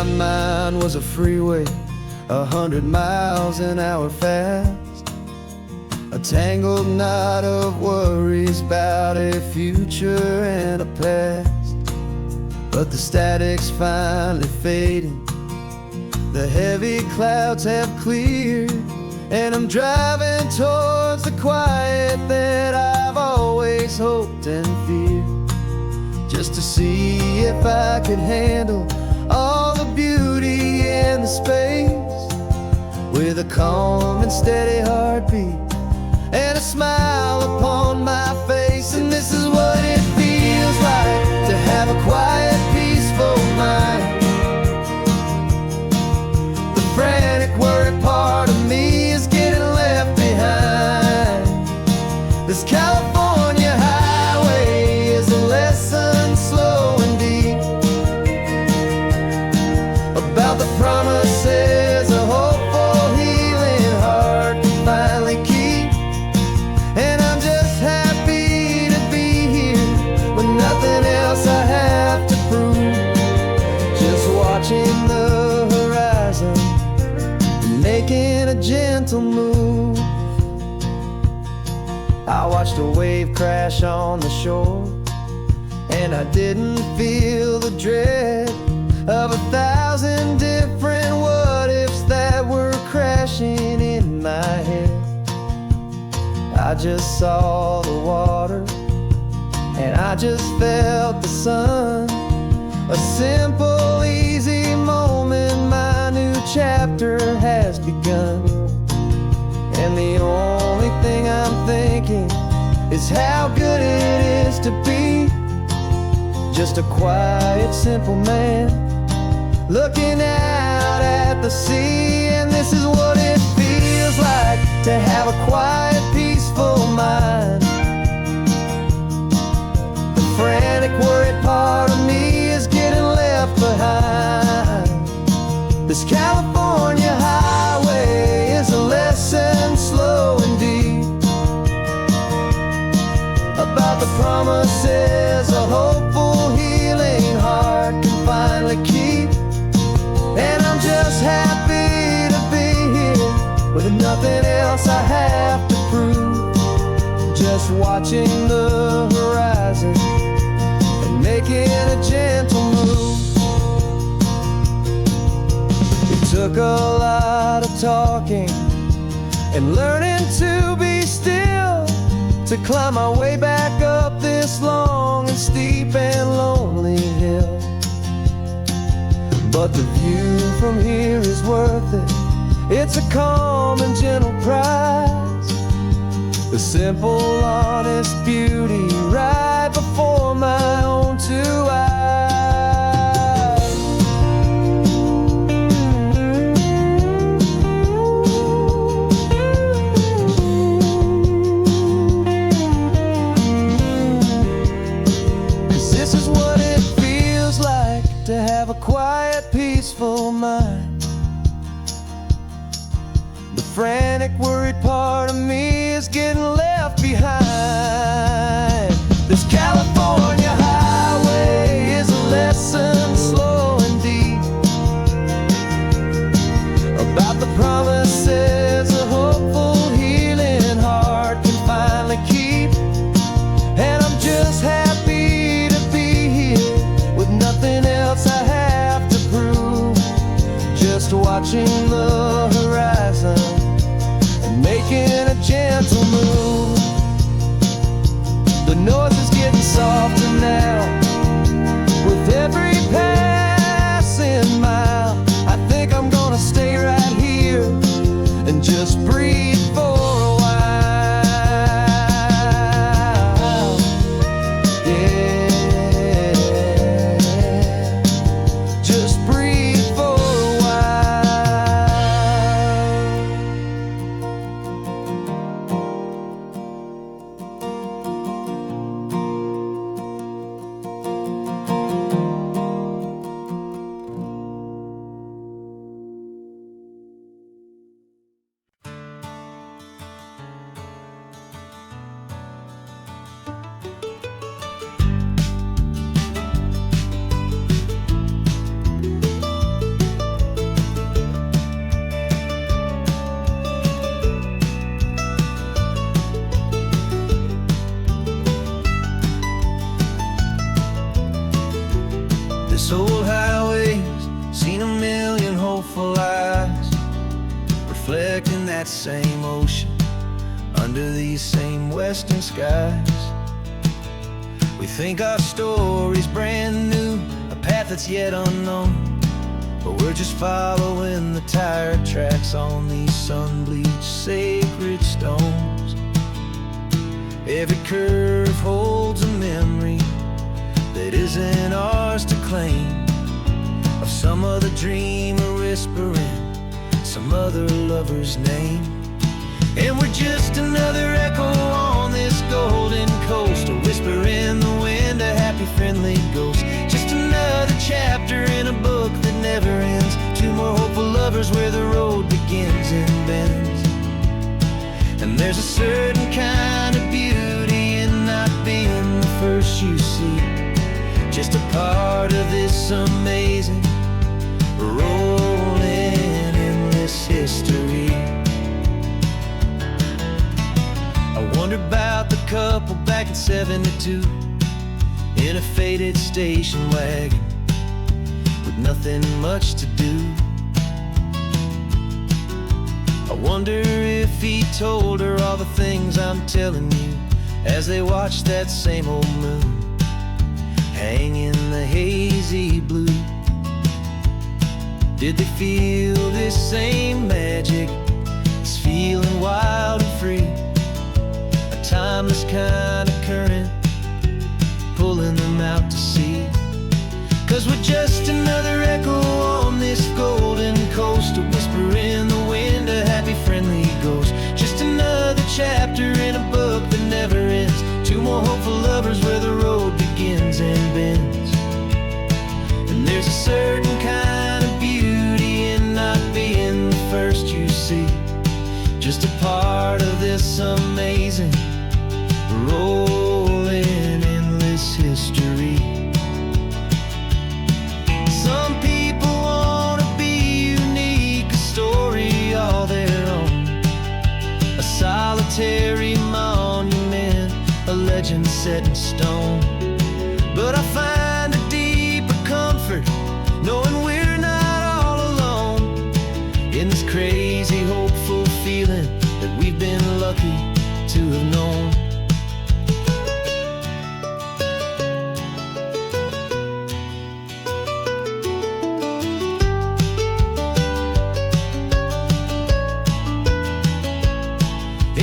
my mind was a freeway, 100 miles an hour fast. A tangled knot of worries about a future and a past. But the static's finally fading, the heavy clouds have cleared, and I'm driving towards the quiet that I've always hoped and feared. Just to see if I could handle all the beauty and the space, with a calm and steady heartbeat and a smile upon my face. And this is what it feels like to have a quiet, peaceful mind. The frantic, worried part of me is getting left behind. This California highway is a lesson slow and deep about the promises a hopeful, healing heart can finally keep. And I'm just happy to be here with nothing else I have to prove. Just watching the horizon, making a gentle move. I watched a wave crash on the shore, and I didn't feel the dread of 1,000 different what-ifs that were crashing in my head. I just saw the water, and I just felt the sun. A simple, easy moment, my new chapter has begun. And the only thing I'm thinking is how good it is to be just a quiet, simple man looking out at the sea. And this is what it feels like to have a quiet, peaceful mind. The frantic, worried part of me is getting left behind. This California highway is a lesson slow and deep about the promises a hopeful, healing heart can finally keep. And I'm just happy to be here with nothing else I have to prove. Just watching the horizon and making a gentle move. It took a lot of talking and learning to be still to climb my way back up this long and steep and lonely hill. But the view from here is worth it. It's a calm and gentle prize, the simple, honest beauty right before my own two eyes. This is what it feels like to have a quiet, peaceful mind. The frantic, worried part of me is getting left behind. This California highway is a lesson slow and deep about the promises a hopeful, healing heart can finally keep. And I'm just happy to be here with nothing else I have to prove. Just watching the horizon and making a gentle move. The noise is getting softer now with every passing mile. I think I'm gonna stay right here and just breathe for a while. Yeah, just breathe for a while. that same ocean, under these same western skies. We think our story's brand new, a path that's yet unknown, but we're just following the tire tracks on these sun-bleached sacred stones. Every curve holds a memory that isn't ours to claim, of some other dreamer whispering some other lover's name. And we're just another echo on this golden coast, a whisper in the wind, a happy friendly ghost. Just another chapter in a book that never ends, two more hopeful lovers where the road begins and bends. And there's a certain kind of beauty in not being the first you see, just a part of this amazing rolling endless history. I wonder about the couple back in '72 in a faded station wagon with nothing much to do. I wonder if he told her all the things I'm telling you as they watched that same old moon hang in the hazy blue. Did they feel this same magic, this feeling wild and free, a timeless kind of current pulling them out to sea? 'Cause we're just another echo on this golden coast, a whisper in the wind, a happy friendly ghost. Just another chapter in a book that never ends, two more hopeful lovers where the road begins and bends. And there's a certain kind of beauty in not being the first you see, just a part of this amazing rolling endless history. Some people want to be unique, a story all their own, a solitary monument, a legend set in stone. But I find a deeper comfort knowing we're not all alone in this crazy hopeful feeling that we've been lucky to have known.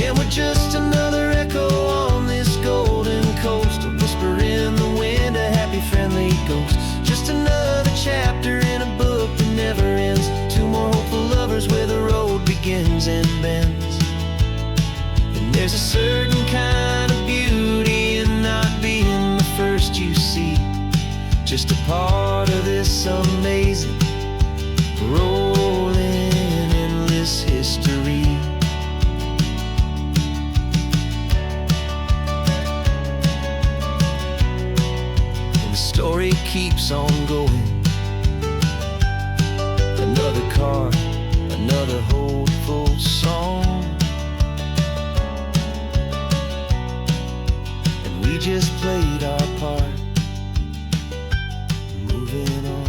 And we're just another echo on this golden coast, a whisper in the wind, a happy friendly ghost. Just another chapter in a book that never ends, two more hopeful lovers where the road begins and bends. And there's a certain kind of beauty in not being the first you see, just a part of this amazing rolling endless history. Story keeps on going, another car, another hopeful song, and we just played our part, moving on.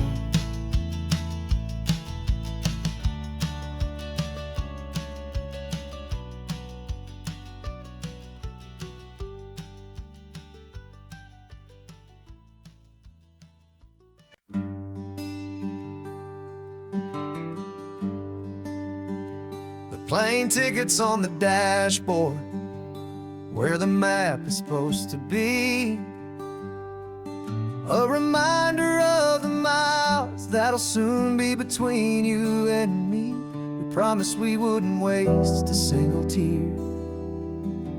Plane tickets on the dashboard, where the map is supposed to be, a reminder of the miles that'll soon be between you and me. We promised we wouldn't waste a single tear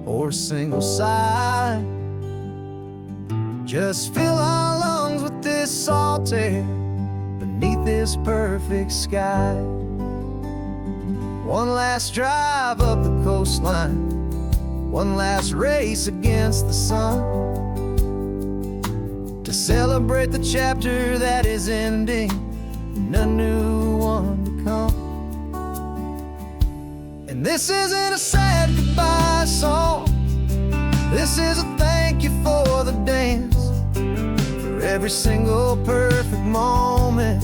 or a single sigh, just fill our lungs with this salt air beneath this perfect sky. One last drive up the coastline, one last race against the sun, to celebrate the chapter that is ending and a new one to come. And this isn't a sad goodbye song, this is a thank you for the dance, for every single perfect moment,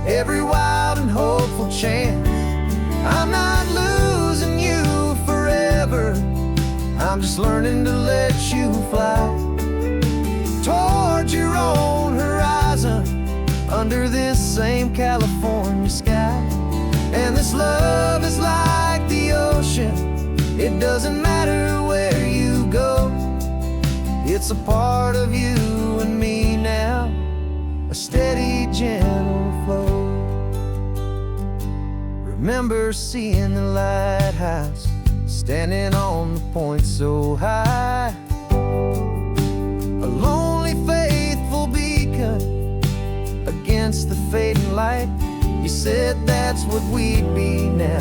every wild and hopeful chance. I'm not losing I'm just learning to let you fly towards your own horizon, under this same California sky. And this love is like the ocean, it doesn't matter where you go. It's a part of you and me now, a steady, gentle flow. Remember seeing the lighthouse, standing on the point so high, a lonely, faithful beacon against the fading light. You said that's what we'd be now,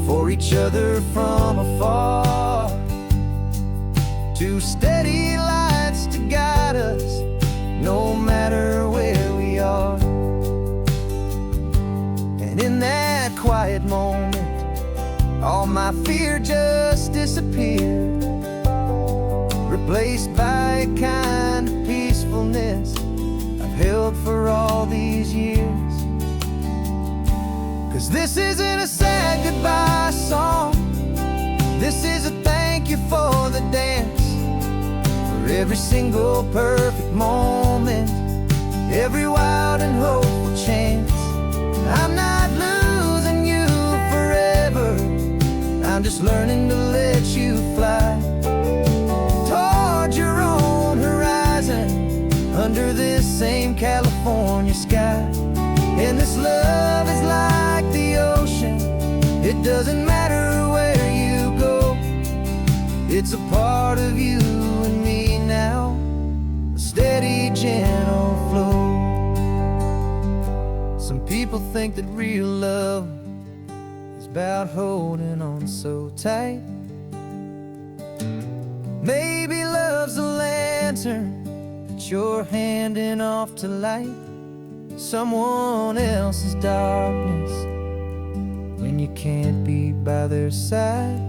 for each other from afar. Two steady lights to guide us, no matter where we are. And in that quiet moment, all my fear just disappeared, replaced by a kind of peacefulness I've held for all these years. 'Cause this isn't a sad goodbye song, this is a thank you for the dance, for every single perfect moment, every wild and hopeful chance. I'm not losing you forever, I'm just learning to let you fly towards your own horizon, under this same California sky. And this love is like the ocean, it doesn't matter where you go. It's a part of you and me now, a steady, gentle flow. Some people think that real love is about holding on so tight. Maybe love's a lantern that you're handing off to light someone else's darkness when you can't be by their side.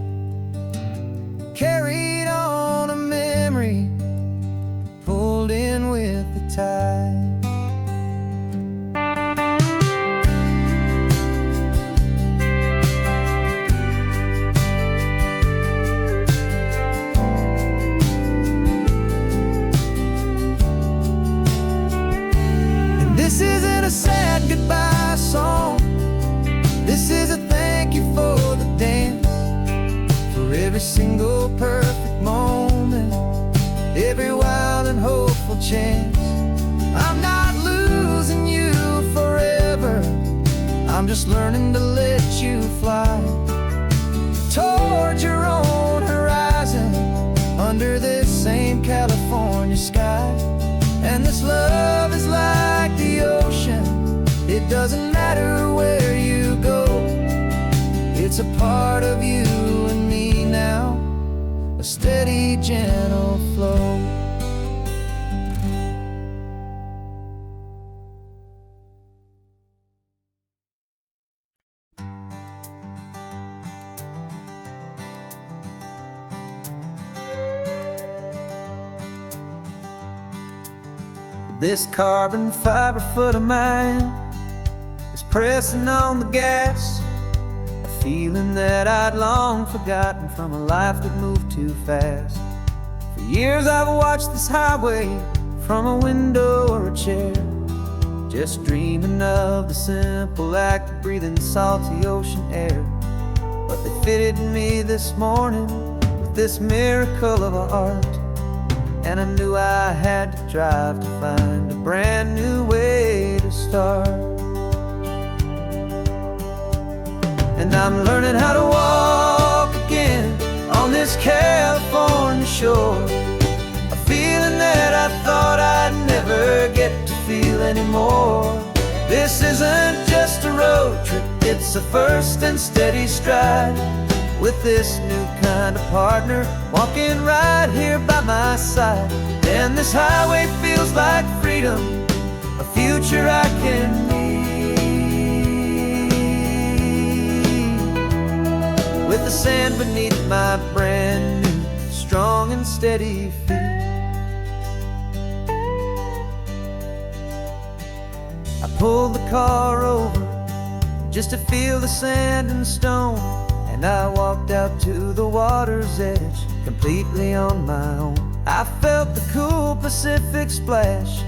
Carried on a memory, pulled in with the tide. This isn't a sad goodbye song, this is a thank you for the dance, for every single perfect moment, every wild and hopeful chance. I'm not losing you forever, I'm just learning to let you fly towards your own horizon, under this same California sky. And this love is like the ocean, it doesn't matter where you go. It's a part of you and me now, a steady, gentle flow. This carbon fiber foot of mine is pressing on the gas, a feeling that I'd long forgotten from a life that moved too fast. For years I've watched this highway from a window or a chair, just dreaming of the simple act of breathing salty ocean air. But they fitted me this morning with this miracle of art, and I knew I had to drive to find a brand new way to start. And I'm learning how to walk again on this California shore, a feeling that I thought I'd never get to feel anymore. This isn't just a road trip, it's a first and steady stride, with this new kind of partner walking right here by my side. And this highway feels like freedom, a future I can need, with the sand beneath my brand new, strong and steady feet. I pulled the car over just to feel the sand and stone, and I walked out to the water's edge, completely on my own. I felt the cool Pacific splash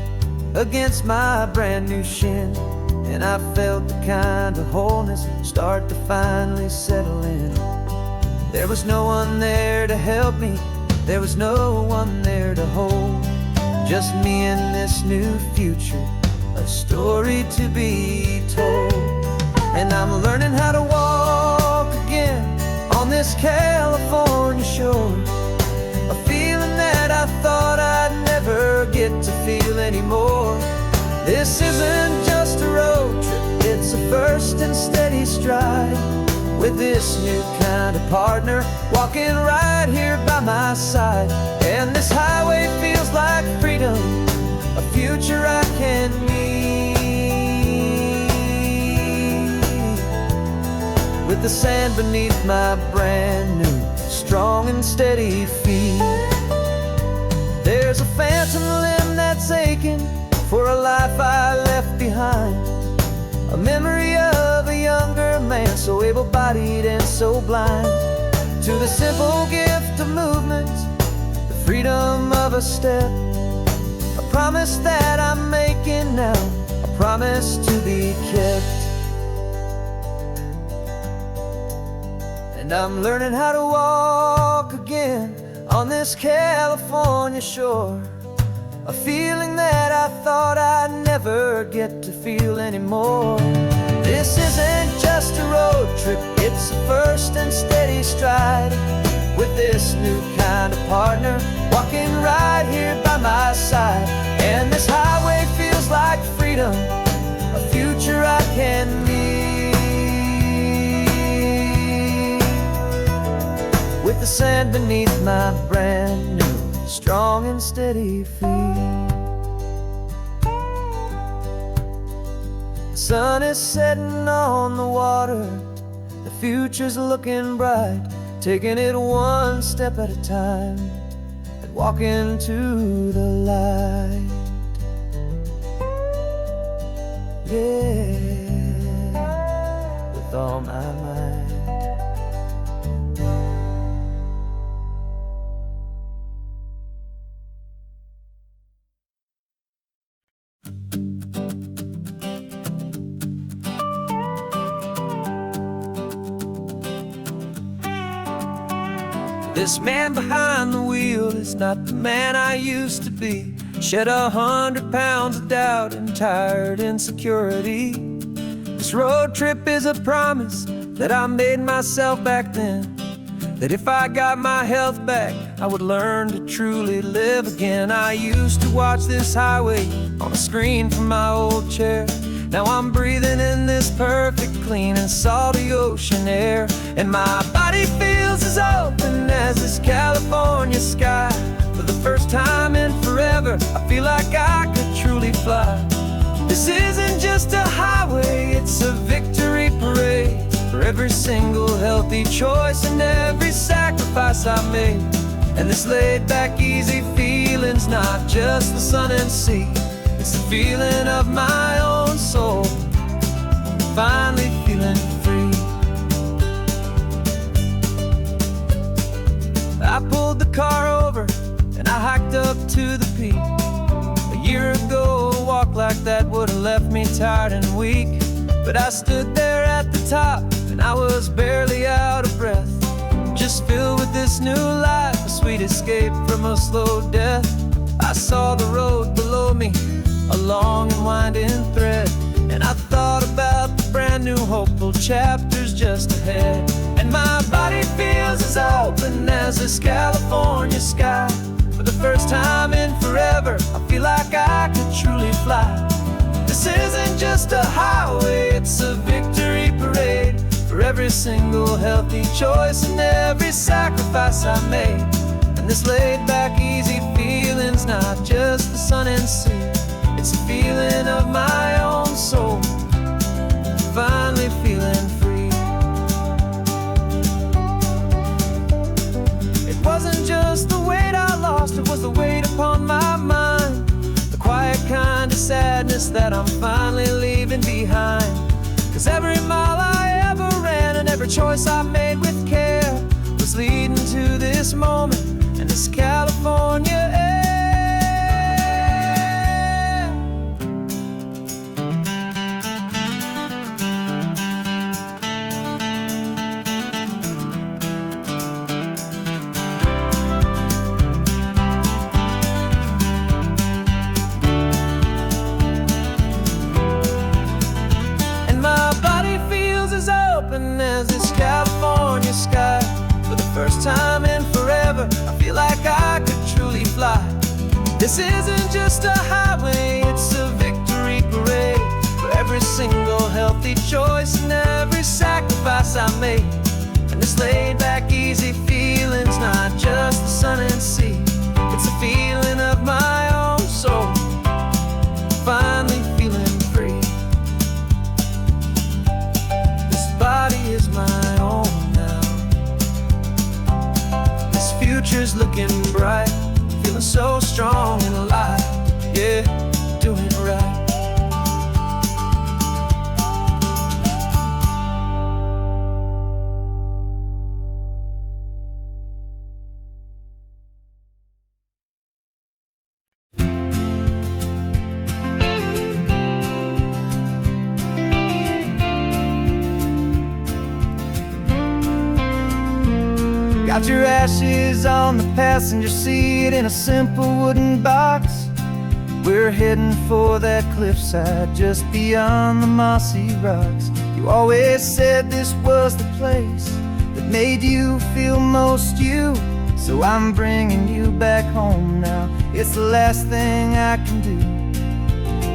against my brand new shin, and I felt the kind of wholeness start to finally settle in. There was no one there to help me, there was no one there to hold, just me and this new future, a story to be told. And I'm learning how to walk again on this California shore, a feeling that I thought I'd never get to feel anymore. This isn't just a road trip, it's a first and steady stride, with this new kind of partner walking right here by my side. And this highway feels like freedom, a future I can meet, with the sand beneath my brand new, strong and steady feet. There's a phantom limb that's aching for a life I left behind, a memory of a younger man, so able-bodied and so blind, to the simple gift of movement, the freedom of a step, a promise that I'm making now, a promise to be kept. And I'm learning how to walk again on this California shore, a feeling that I thought I'd never get to feel anymore. This isn't just a road trip, it's a first and steady stride, with this new kind of partner walking right here by my side. And this highway feels like freedom, a future I can meet, with the sand beneath my brand new, strong and steady feet. The sun is setting on the water, the future's looking bright, taking it one step at a time and walking to the light. Yeah, with all my might. This man behind the wheel is not the man I used to be. Shed 100 pounds of doubt and tired insecurity. This road trip is a promise that I made myself back then, that if I got my health back, I would learn to truly live again. I used to watch this highway on a screen from my old chair. Now I'm breathing in this perfect, clean and salty ocean air, and my body feels as open as this California sky. For the first time in forever, I feel like I could truly fly. This isn't just a highway, it's a victory parade, for every single healthy choice and every sacrifice I made. And this laid-back, easy feeling's not just the sun and sea, it's the feeling of my own soul, finally feeling free. I pulled the car over and I hiked up to the peak. A year ago, a walk like that would have left me tired and weak, but I stood there at the top and I was barely out of breath, just filled with this new life, a sweet escape from a slow death. I saw the road below me, a long and winding thread, and I thought about the brand new hopeful chapters just ahead. And my body feels as open as this California sky. For the first time in forever, I feel like I could truly fly. This isn't just a highway, it's a victory parade, for every single healthy choice and every sacrifice I made. And this laid-back, easy feeling's not just the sun and sea, it's a feeling of my own soul, finally feeling free. It wasn't just the weight I lost, it was the weight upon my mind, the quiet kind of sadness that I'm finally leaving behind. 'Cause every mile I ever ran and every Every choice I made with care was leading to this moment and this California air. And my body feels as open as this California sky. For the first time in forever, I feel like I could truly fly. This isn't just a highway, it's a victory parade for every single healthy choice and every sacrifice I made. And this laid back, easy feeling's not just the sun and sea, it's a feeling of my own soul, finally feeling free. This body is my own. Future's looking bright, feeling so strong and alive, yeah, doing it right. Got your ashes on the passenger seat in a simple wooden box. We're heading for that cliffside just beyond the mossy rocks. You always said this was the place that made you feel most you, so I'm bringing you back home now. It's the last thing I can do.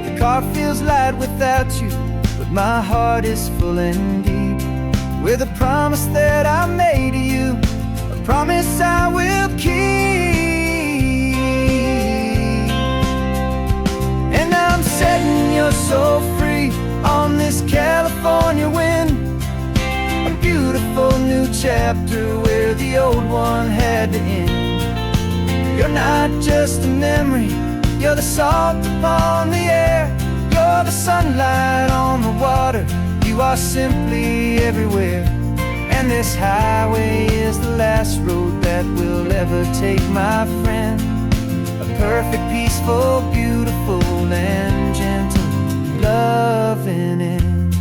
The car feels light without you, but my heart is full and deep with a promise that I made to you, promise I will keep. And I'm setting your soul free on this California wind, a beautiful new chapter where the old one had to end. You're not just a memory, you're the salt upon the air, you're the sunlight on the water, you are simply everywhere. And this highway is the last road that we'll ever take, my friend. A perfect, peaceful, beautiful, and gentle, loving end.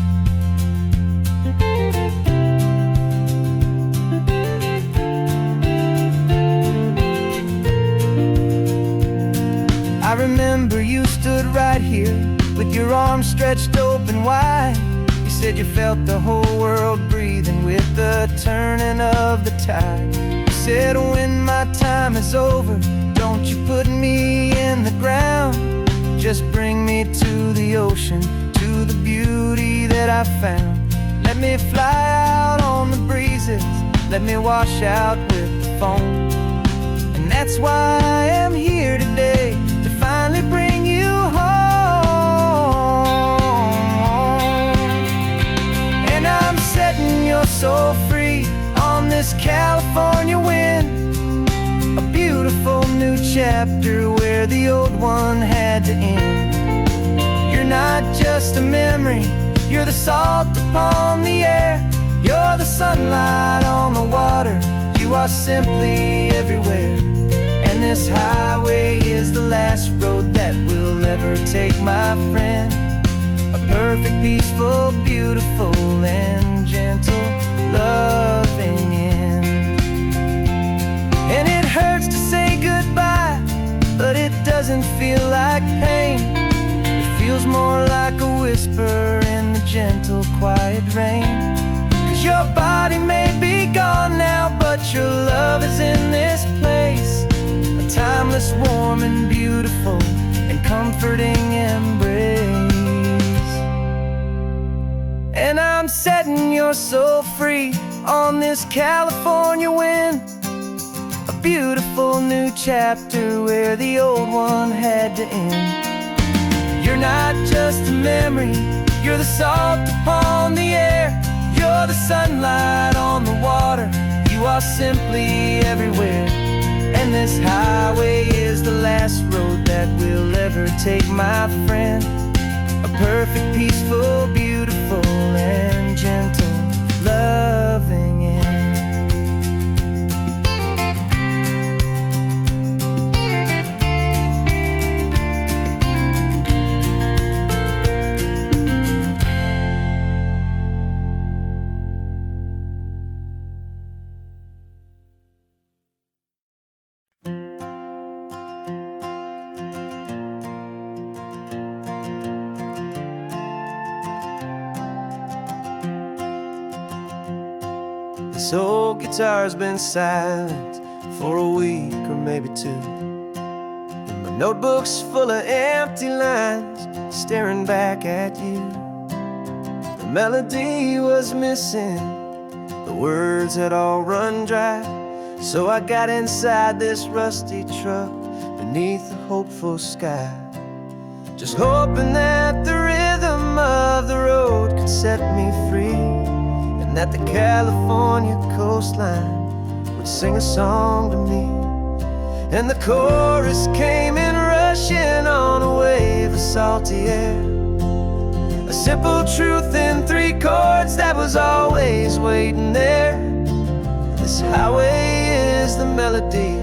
I remember you stood right here with your arms stretched open wide. Said you felt the whole world breathing with the turning of the tide. You said when my time is over, don't you put me in the ground, just bring me to the ocean, to the beauty that I found. Let me fly out on the breezes, let me wash out with the foam. And that's why I am here today, to finally bring you home. Setting your soul free on this California wind, a beautiful new chapter where the old one had to end. You're not just a memory, you're the salt upon the air, you're the sunlight on the water, you are simply everywhere. And this highway is the last road that we'll ever take, my friend. A perfect, peaceful, beautiful, and gentle, loving end. And it hurts to say goodbye, but it doesn't feel like pain. It feels more like a whisper in the gentle, quiet rain. 'Cause your body may be gone now, but your love is in this place, a timeless, warm, and beautiful, and comforting embrace. And I'm setting your soul free on this California wind, a beautiful new chapter where the old one had to end. You're not just a memory, you're the salt upon the air, you're the sunlight on the water, you are simply everywhere. And this highway is the last road that we'll ever take, my friend. A perfect, peaceful, beautiful, and gentle love. This old guitar's been silent for a week or maybe two, and my notebook's full of empty lines staring back at you. The melody was missing, the words had all run dry, so I got inside this rusty truck beneath a hopeful sky, just hoping that the rhythm of the road could set me free, and that the California coastline would sing a song to me. And the chorus came in rushing on a wave of salty air, a simple truth in 3 chords that was always waiting there. This highway is the melody,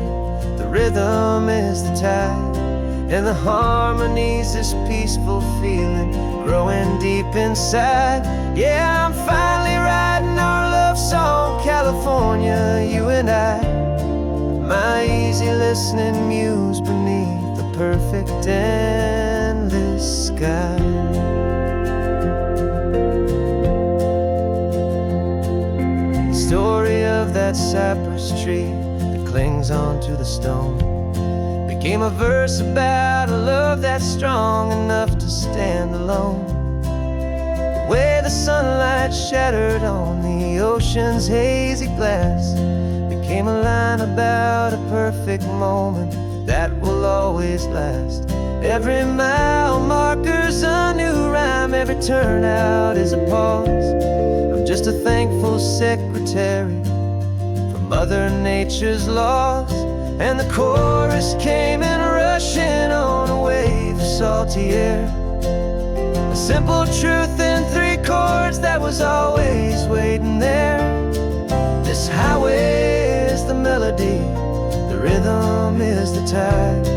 the rhythm is the tide, and the harmony's this peaceful feeling growing deep inside. Yeah, I'm finally writing our love song, California, you and I, my easy listening muse beneath the perfect endless sky. Story of that cypress tree that clings onto the stone became a verse about a love that's strong enough to stand alone. The way the sunlight shattered on the ocean's hazy glass became a line about a perfect moment that will always last. Every mile marker's a new rhyme, every turnout is a pause. I'm just a thankful secretary for Mother Nature's laws. And the chorus came in rushing on a wave of salty air, a simple truth in 3 chords that was always waiting there. This highway is the melody, the rhythm is the tide,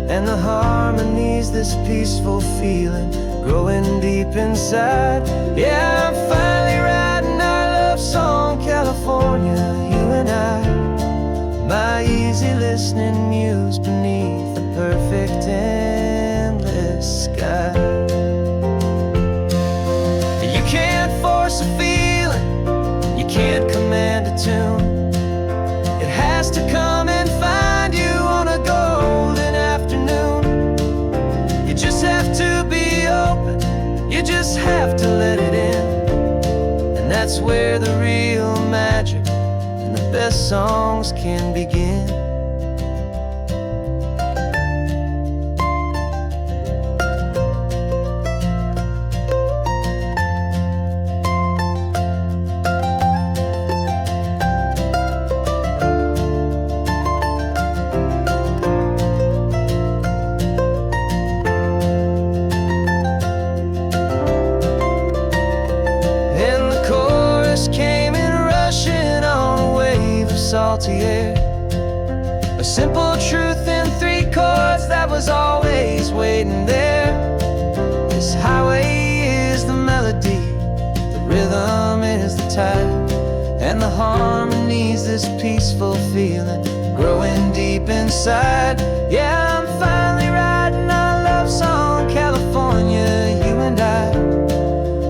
and the harmony's this peaceful feeling growing deep inside. Yeah, I'm finally writing our love song, California, you and I, my easy listening muse beneath the perfect endless sky. You can't force a feeling, you can't command a tune. It has to come and find you on a golden afternoon. You just have to be open, you just have to let it in, and that's where the real magic, the best songs can begin. And the chorus came in rushing on a wave of salty air, a simple truth in 3 chords that was always waiting there. This highway is the melody, the rhythm is the tide, and the harmony's this peaceful feeling growing deep inside. Yeah, I'm finally writing our love song, California, you and I,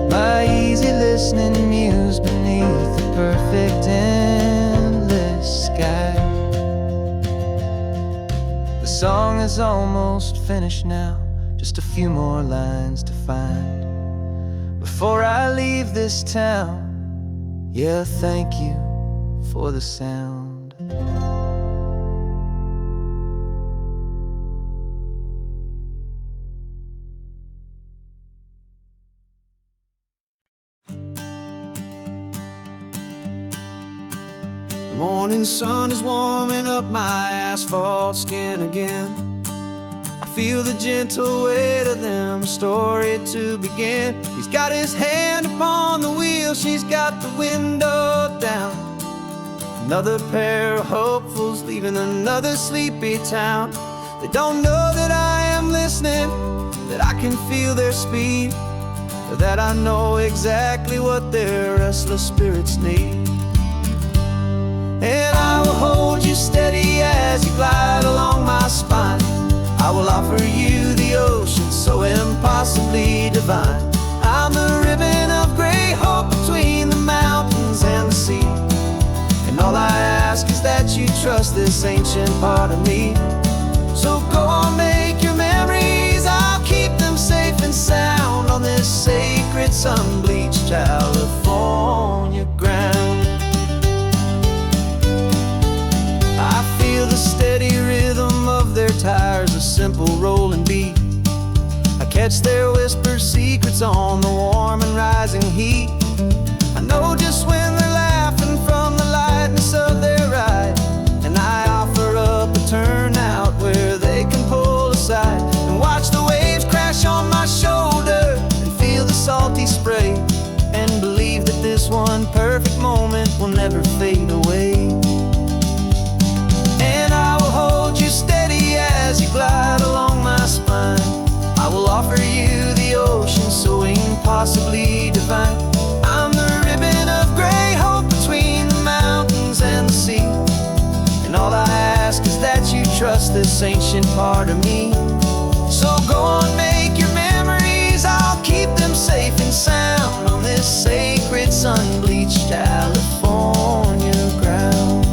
my easy listening muse beneath the perfect endless sky. The song is almost finished now, just a few more lines to find before I leave this town. Yeah, thank you for the sound. The morning sun is warming up my asphalt skin again. I feel the gentle weight of them, story to begin. He's got his hand upon the wheel, she's got the window down. Another pair of hopefuls leaving another sleepy town. They don't know that I am listening, that I can feel their speed, or that I know exactly what their restless spirits need. And I will hold you steady as you glide along my spine. I will offer you the ocean so impossibly divine. I'm the ribbon of gray hope between the mountains and the sea. trust this ancient part of me. So go on, make your memories, I'll keep them safe and sound on this sacred sun-bleached California ground. I feel the steady rhythm of their tires, a simple rolling beat. I catch their whispered secrets on the warm and rising heat. I know just when they're laughing from the lightness of their ride, and I offer up a turnout where they can pull aside and watch the waves crash on my shoulder and feel the salty spray, and believe that this one perfect moment will never fade away. And I will hold you steady as you glide along my spine. I will offer you the ocean so impossibly divine. I'm the ribbon of gray hope between the mountains and the sea, and all I ask is that you trust this ancient part of me. So go on, make your memories, I'll keep them safe and sound on this sacred sun-bleached California ground.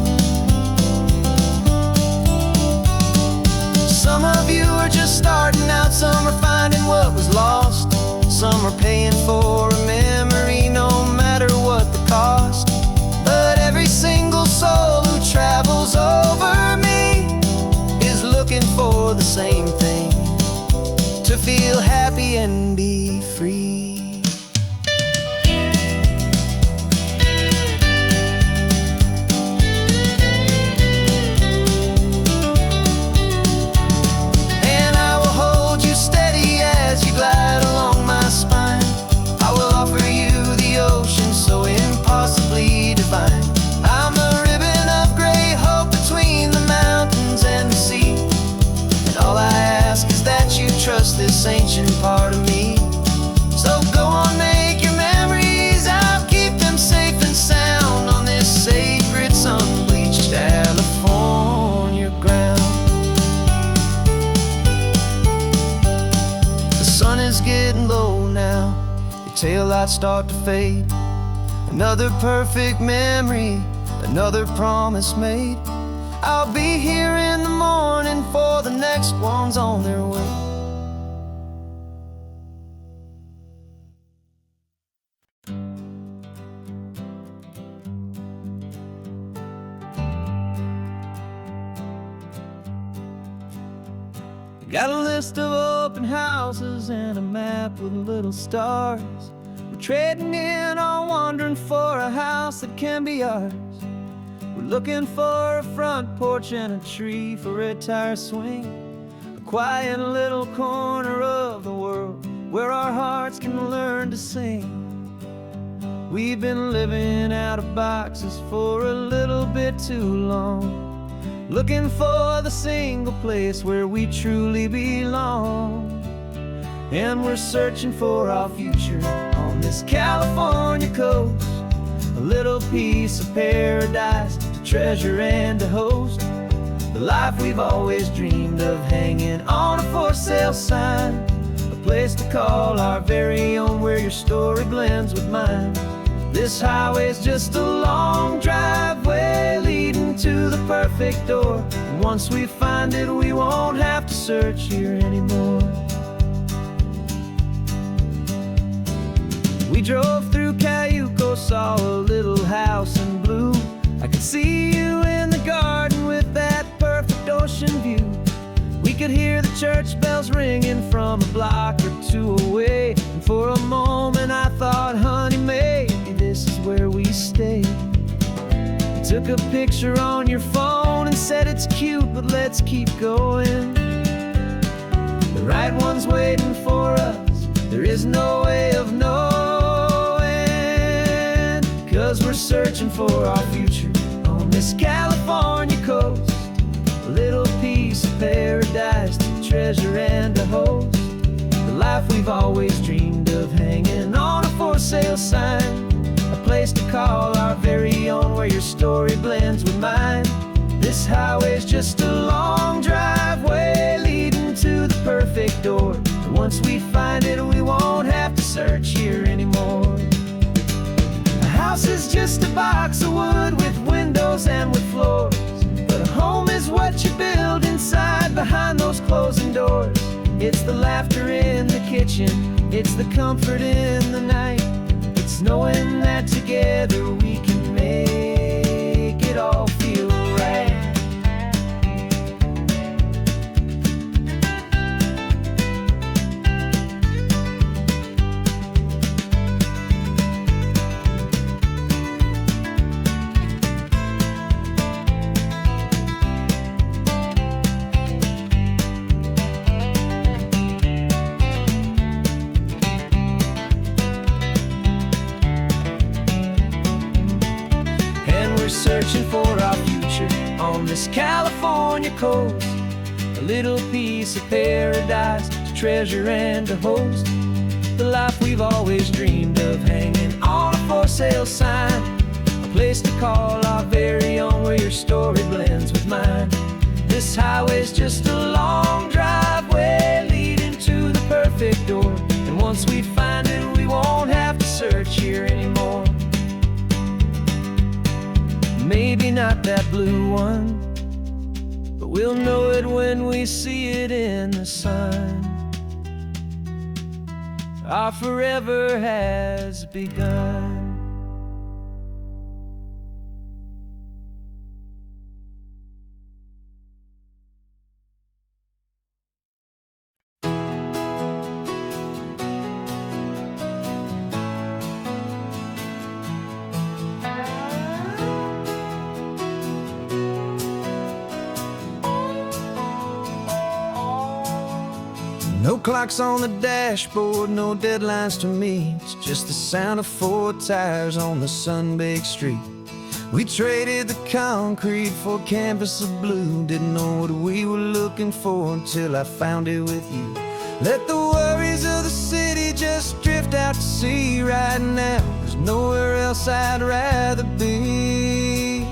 Some of you are just starting out, some are finding what was lost, some are paying for a memory no matter what the cost. But every single soul who travels over me is looking for the same thing, to feel happy and be free. Trust this ancient part of me. So go on, make your memories, I'll keep them safe and sound on this sacred sun-bleached California ground. The sun is getting low now, the taillights start to fade. Another perfect memory, another promise made. I'll be here in the morning for the next ones on their way. Got a list of open houses and a map with little stars. We're trading in or wandering for a house that can be ours. We're looking for a front porch and a tree for a tire swing, a quiet little corner of the world where our hearts can learn to sing. We've been living out of boxes for a little bit too long, looking for the single place where we truly belong. And we're searching for our future on this California coast, a little piece of paradise to treasure and to host, the life we've always dreamed of hanging on a for sale sign, a place to call our very own where your story blends with mine. This highway's just a long driveway leading to the perfect door, and once we find it we won't have to search here anymore. We drove through Cayuco, saw a little house in blue. I could see you in the garden with that perfect ocean view. We could hear the church bells ringing from a block or two away, and for a moment I thought, honey, maybe this is where we stay. You took a picture on your phone and said it's cute, but let's keep going. The right one's waiting for us, there is no way of knowing, 'cause we're searching for our future on this California coast, a little piece of paradise to treasure and to host, the life we've always dreamed of hanging on a for sale sign, a place to call our very own where your story blends with mine. This highway's just a long driveway leading to the perfect door, and once we find it we won't have to search here anymore. A house is just a box of wood with windows and with floors, but a home is what you build inside behind those closing doors. It's the laughter in the kitchen, it's the comfort in the night. It's knowing that together we can make it all feel right. Searching for our future on this California coast, a little piece of paradise to treasure and to host. The life we've always dreamed of, hanging on a for sale sign, a place to call our very own, where your story blends with mine. This highway's just a long driveway leading to the perfect door, and once we find it we won't have to search here anymore. Maybe not that blue one, but we'll know it when we see it in the sun. Our forever has begun. No clocks on the dashboard, no deadlines to meet. It's just the sound of 4 tires on the sun-baked street. We traded the concrete for a canvas of blue. Didn't know what we were looking for until I found it with you. Let the worries of the city just drift out to sea right now. There's nowhere else I'd rather be,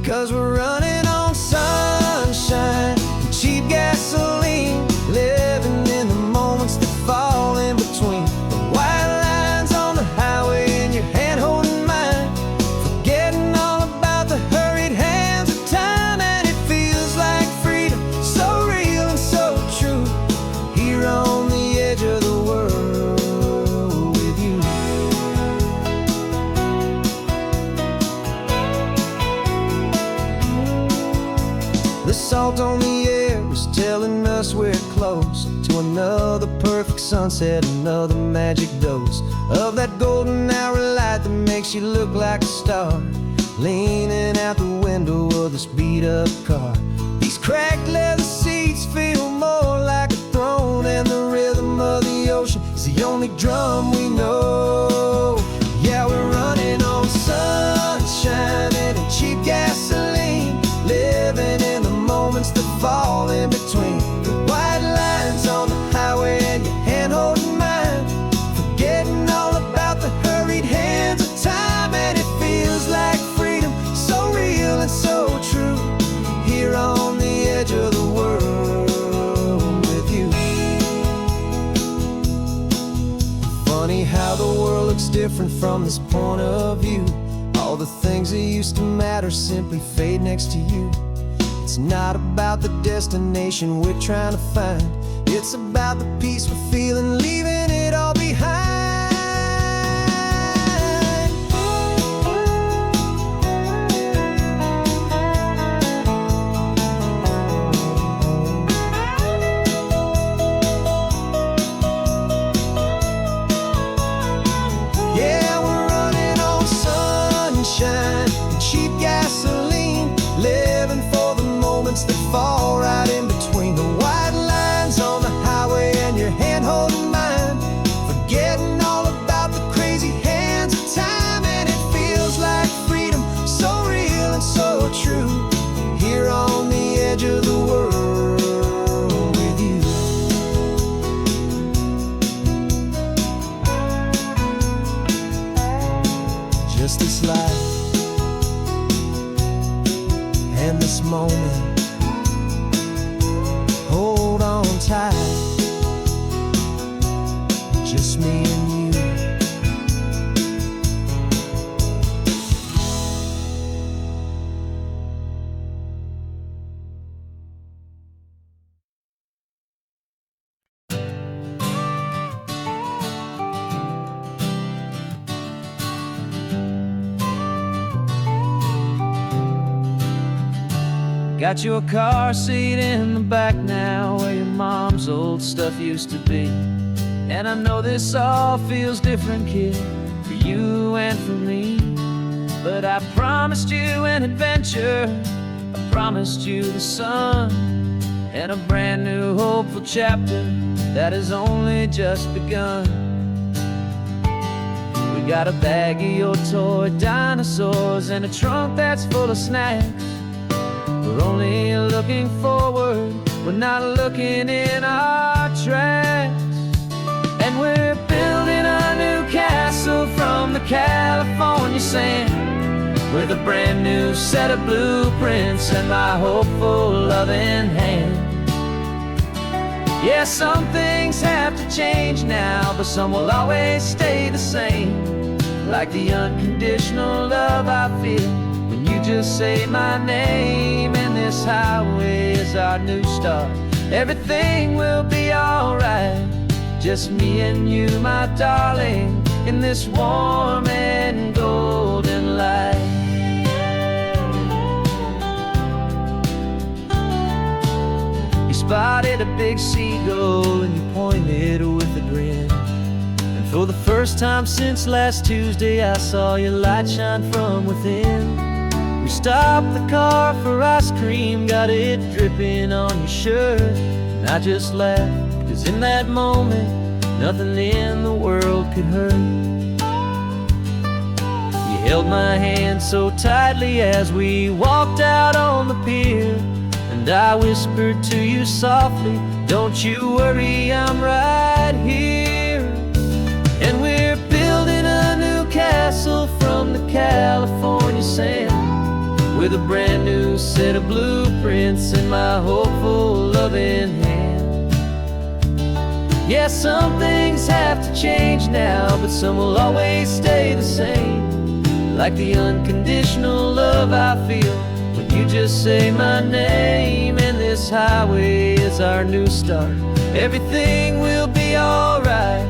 'cause we're running on sunshine and cheap gasoline, living in the moments that fall in between. The white lines on the highway and your hand holding mine, forgetting all about the hurried hands of time. And it feels like freedom, so real and so true, here on the edge of the world with you. The salt on the air was telling us we're close to another perfect sunset, another magic dose of that golden hour light that makes you look like a star, leaning out the window of this beat-up car. These cracked leather seats feel more like a throne, and the rhythm of the ocean is the only drum we know. Yeah, we're running on sunshine and cheap gasoline, living in the moments that fall in between. The white lines on the highway and your hand holding mine, forgetting all about the hurried hands of time. And it feels like freedom, so real and so true, here on the edge of the world with you. Funny how the world looks different from this point of view. All the things that used to matter simply fade next to you. It's not about the destination we're trying to find, it's about the peace we're feeling, leaving it all behind. Yeah, we're running on sunshine and cheap gasoline, living for the moments that fall right in between. The white lines on the highway and your hand holding mine, forgetting all about the crazy hands of time. And it feels like freedom, so real and so true, here on the edge of the world with you. Just this life and this moment, hold on tight, just me and you. Got your car seat in the back now, where your mom's old stuff used to be. And I know this all feels different, kid, for you and for me. But I promised you an adventure, I promised you the sun, and a brand new hopeful chapter that has only just begun. We got a bag of your toy dinosaurs and a trunk that's full of snacks. We're only looking forward, we're not looking in our tracks. And we're building a new castle from the California sand, with a brand new set of blueprints and my hopeful loving hand. Yeah, some things have to change now, but some will always stay the same. Like the unconditional love I feel when you just say my name. And this highway is our new start. Everything will be alright, just me and you, my darling, in this warm and golden light. You spotted a big seagull and you pointed with a grin. And for the first time since last Tuesday, I saw your light shine from within. We stopped the car for ice cream, got it dripping on your shirt. And I just laughed, 'cause in that moment, nothing in the world could hurt. You held my hand so tightly as we walked out on the pier, and I whispered to you softly, don't you worry, I'm right here. And we're building a new castle from the California sand, with a brand new set of blueprints in my hopeful loving hand. Yeah, some things have to change now, but some will always stay the same. Like the unconditional love I feel when you just say my name. And this highway is our new start. Everything will be alright,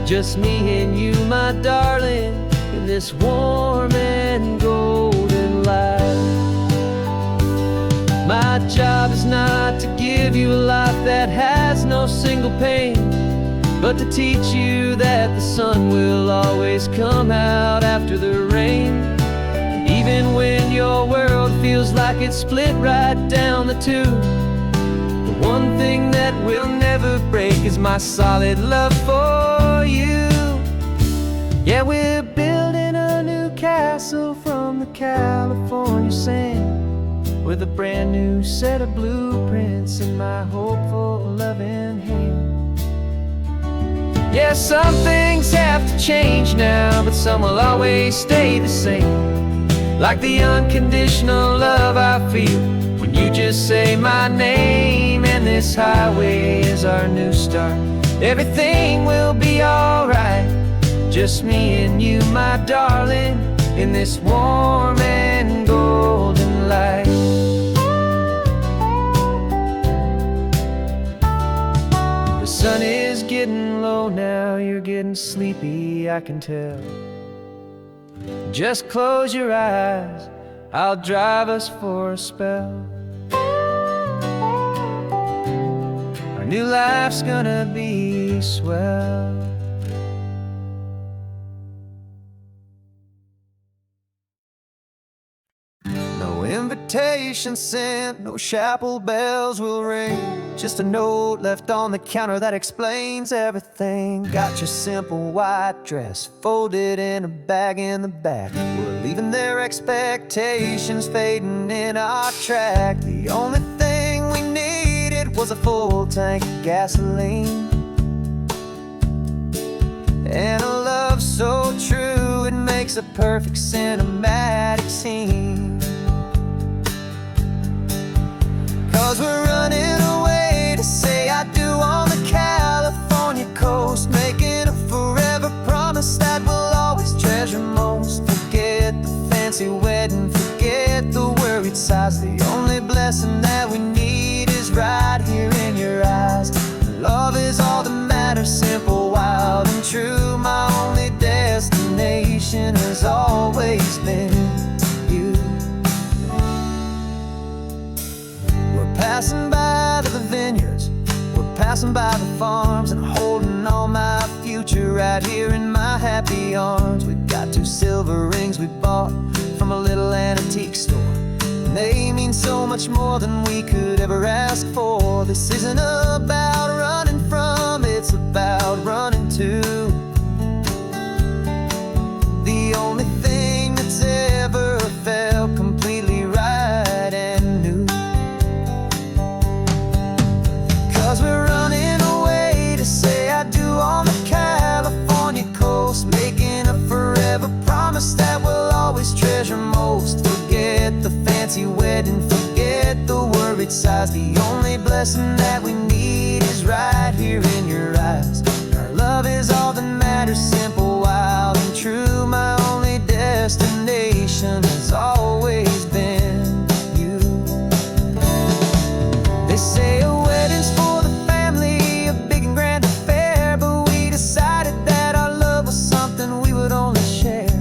just me and you, my darling, in this warm and golden light. My job is not to give you a life that has no single pain, but to teach you that the sun will always come out after the rain. And even when your world feels like it's split right down the two, the one thing that will never break is my solid love for you. Yeah, we're building a new castle from the California sand, with a brand new set of blueprints in my hopeful loving hand. Yeah, some things have to change now, but some will always stay the same. Like the unconditional love I feel when you just say my name. And this highway is our new start. Everything will be alright, just me and you, my darling, in this warm and golden light. The sun is getting low now, you're getting sleepy, I can tell. Just close your eyes, I'll drive us for a spell. Our new life's gonna be swell. No invitation sent, no chapel bells will ring, just a note left on the counter that explains everything. Got your simple white dress folded in a bag in the back. We're leaving their expectations fading in our track. The only thing we needed was a full tank of gasoline, and a love so true it makes a perfect cinematic scene. 'Cause we're running away to say I do on the California coast, making a forever promise that we'll always treasure most. Forget the fancy wedding, forget the worried sighs. The only blessing that we need is right here in your eyes. Love is all that matters, simple, wild and true. My only destination has always been you. passing by the vineyards, we're passing by the farms, and holding all my future right here in my happy arms. We've got 2 silver rings we bought from a little antique store, and they mean so much more than we could ever ask for. This isn't about running from, it's about running to the only thing that's ever felt completely right and new. 'Cause we're running away to say I do on the California coast, making a forever promise that we'll always treasure most. Forget the fancy wedding, forget the worried sighs. The only blessing that we need is right here in your eyes. Our love is all that matters, simple, wild, and true. My only destination has always been you. They say a wedding's for the family, a big and grand affair, but we decided that our love was something we would only share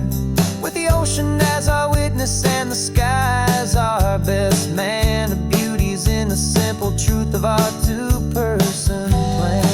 with the ocean as our witness and the sky as our best man. The beauty's in the simple truth of our 2-person plan.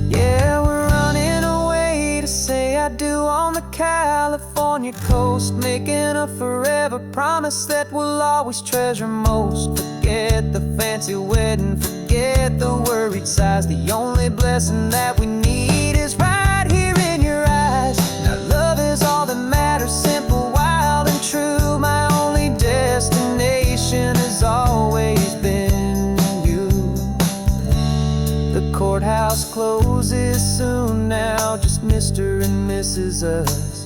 Yeah, we're running away to say I do on the California coast, making a forever promise that we'll always treasure most. Forget the fancy wedding, forget the worried sighs. The only blessing that we need is right here in your eyes. Now love is all that matters, simple, wild, and true. My only destination has always been you. The courthouse closes soon now, just Mr. and Mrs. Us,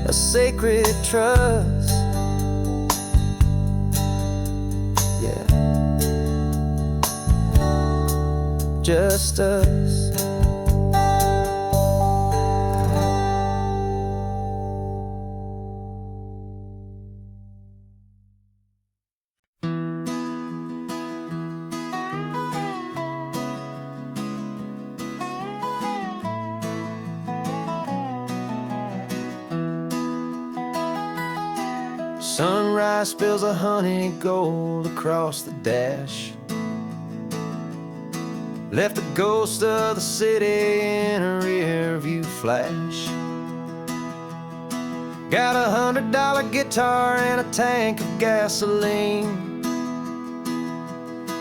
a sacred trust. Yeah, just us. Sunrise spills a honey gold across the dash, left the ghost of the city in a rear view flash. Got a $100 guitar and a tank of gasoline,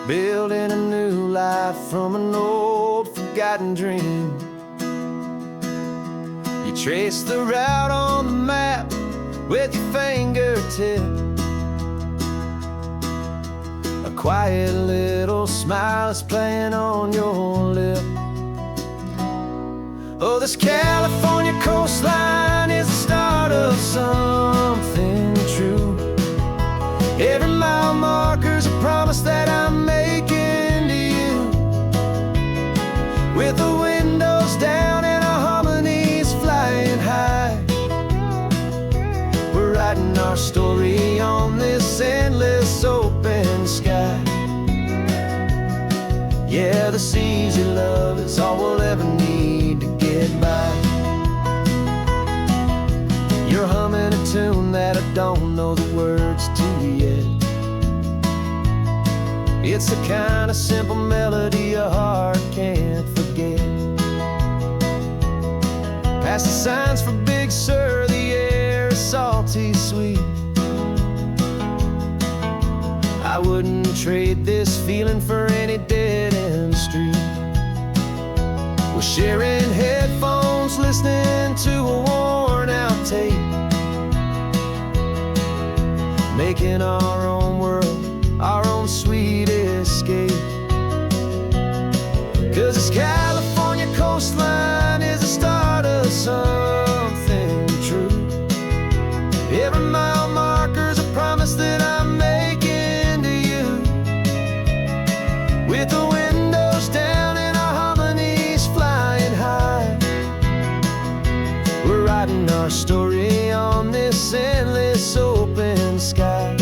building a new life from an old forgotten dream. You trace the route on the map with your fingertip, a quiet little smile is playing on your lip. Oh, this California coastline is the start of something true. Every mile marker's a promise that I'm making to you, with the windows down and our harmonies flying high. We're writing our story on this endless open sky. Yeah, this easy love is all we'll ever need to get by. You're humming a tune that I don't know the words to yet. It's the kind of simple melody your heart can't forget. Past the signs for Big Sur, the air is salty sweet. I wouldn't trade this feeling for any dead-end street. We're sharing headphones, listening to a worn-out tape, making our own world, our own sweet escape. 'Cause this California coastline is the start of something true. Every mile marker's a promise that I'm making to you, with the windows down and our harmonies flying high. We're writing our story on this endless open sky.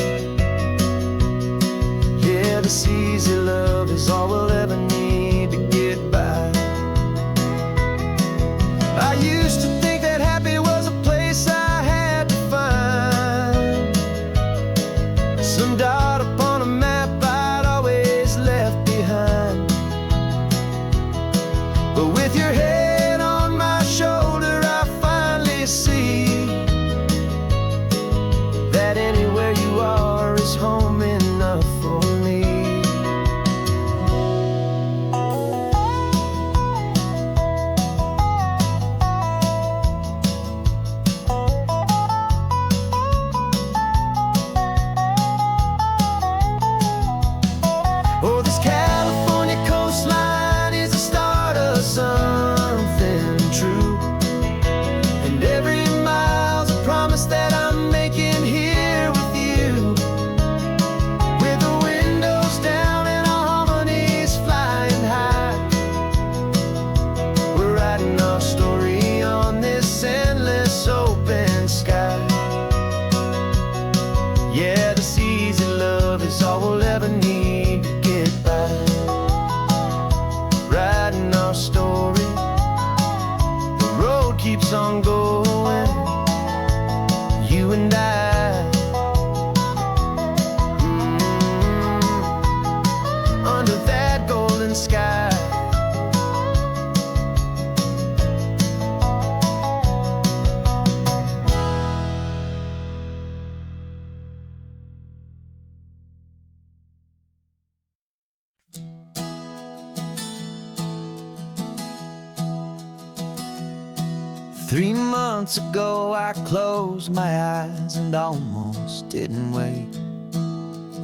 3 months ago I closed my eyes and almost didn't wake.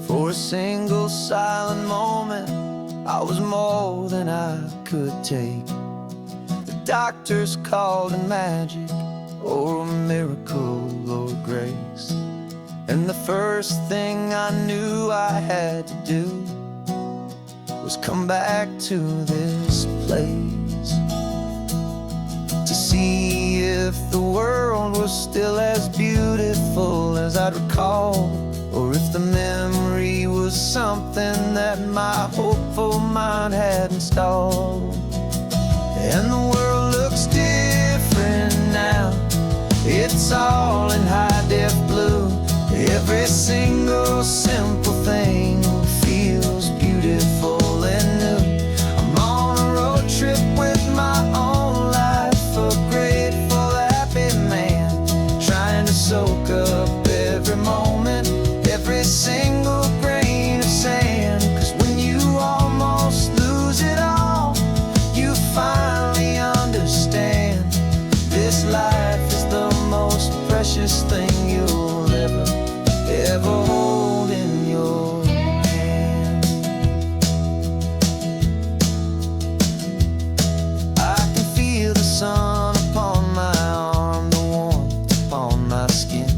For a single silent moment, I was more than I could take. The doctors called it magic, or a miracle, or grace. And the first thing I knew I had to do was come back to this place, to see if the world was still as beautiful as I'd recall, or if the memory was something that my hopeful mind had installed. And the world looks different now, it's all in high-def blue. Every single simple thing feels beautiful and new. I'm on a road trip with my own life, a grateful, happy man, trying to soak up every moment, every single grain of sand. 'Cause when you almost lose it all, you finally understand this life is the most precious thing you'll ever hold in your hand. I can feel the sun upon my arm, the warmth upon my skin,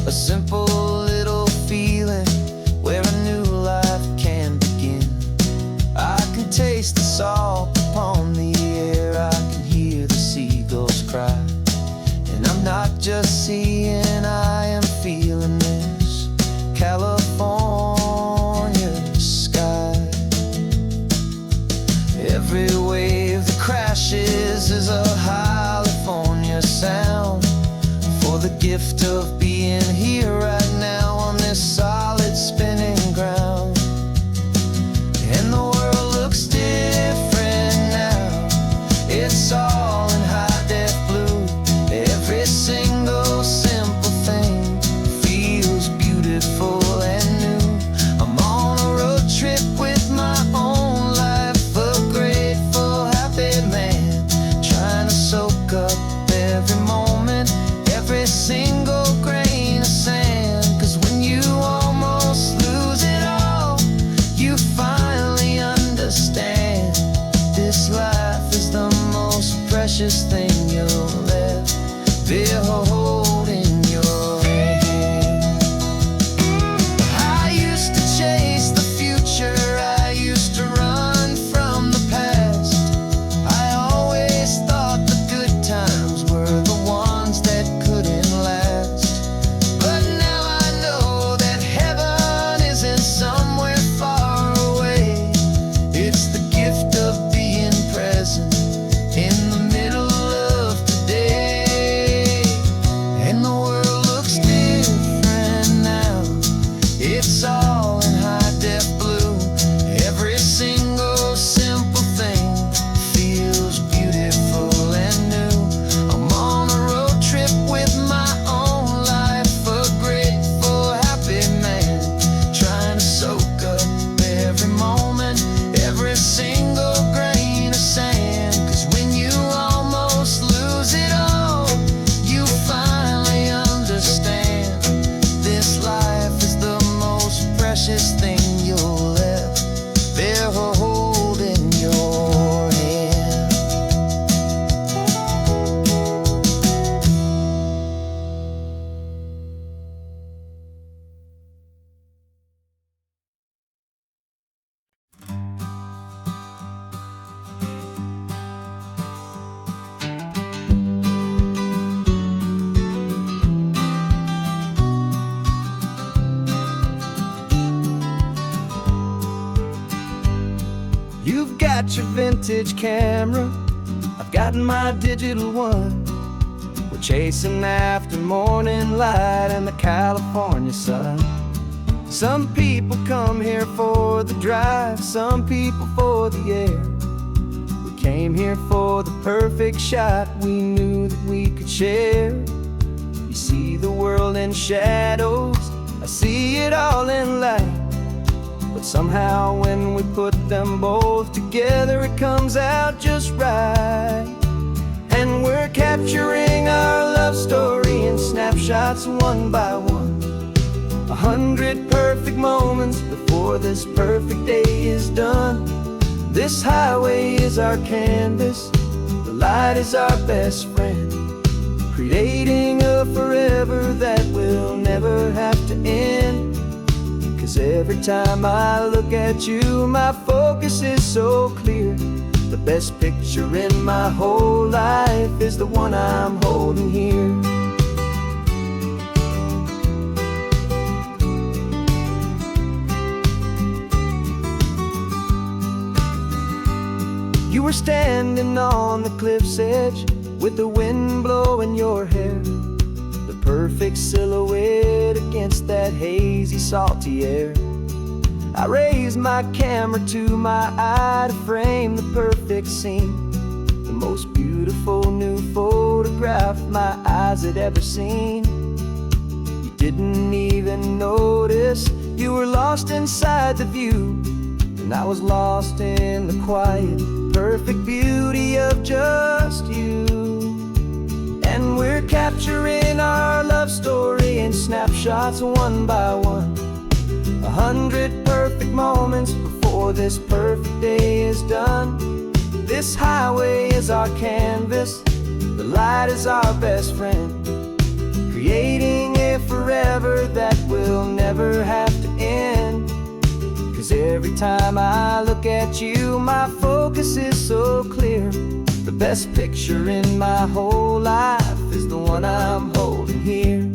a simple little feeling where a new life can begin. I can taste the salt upon the air, I can hear the seagulls cry, and I'm not just seeing, I am feeling this California sky. Every wave that crashes is a California sound, for the gift of being here right now on this solid spinning ground. And the world looks different now, it's all in high-def blue. Every single simple thing feels beautiful and new. I'm on a road trip with my own life, a grateful, happy man, trying to soak up every moment, every single grain of sand. 'Cause when you almost lose it all, you finally understand this life is the most precious thing you'll ever hold in your hand. I used to chase the future, I used to run from the past. I always thought the good times were the ones that couldn't last. But now I know that heaven isn't somewhere far away. It's the gift of being present in the middle of today. And the world looks different now, it's all in high-def blue. Every single simple thing feels beautiful and new. I'm on a road trip with my own life, a grateful, happy man, trying to soak up every moment, every single grain of sand. 'Cause when you almost lose it all, you finally understand this life is the most precious thing you'll ever hold in your hand. You've got your vintage camera, I've got my digital one. We're chasing after morning light and the California sun. Some people come here for the drive, some people for the air. We came here for the perfect shot we knew that we could share. You see the world in shadows, I see it all in light. But somehow when we put them both together, it comes out just right. And we're capturing our love story in snapshots one by one. 100 perfect moments before this perfect day is done. This highway is our canvas, the light is our best friend, creating a forever that will never have to end. 'Cause every time I look at you, my focus is so clear. The best picture in my whole life is the one I'm holding here. You were standing on the cliff's edge with the wind blowing your hair, the perfect silhouette against that hazy, salty air. I raised my camera to my eye to frame the perfect scene, the most beautiful new photograph my eyes had ever seen. You didn't even notice you were lost inside the view, and I was lost in the quiet, perfect beauty of just you. And we're capturing our love story in snapshots one by one. 100 perfect moments before this perfect day is done. This highway is our canvas, the light is our best friend, creating a forever that will never have to end. 'Cause every time I look at you, my focus is so clear. The best picture in my whole life is the one I'm holding here.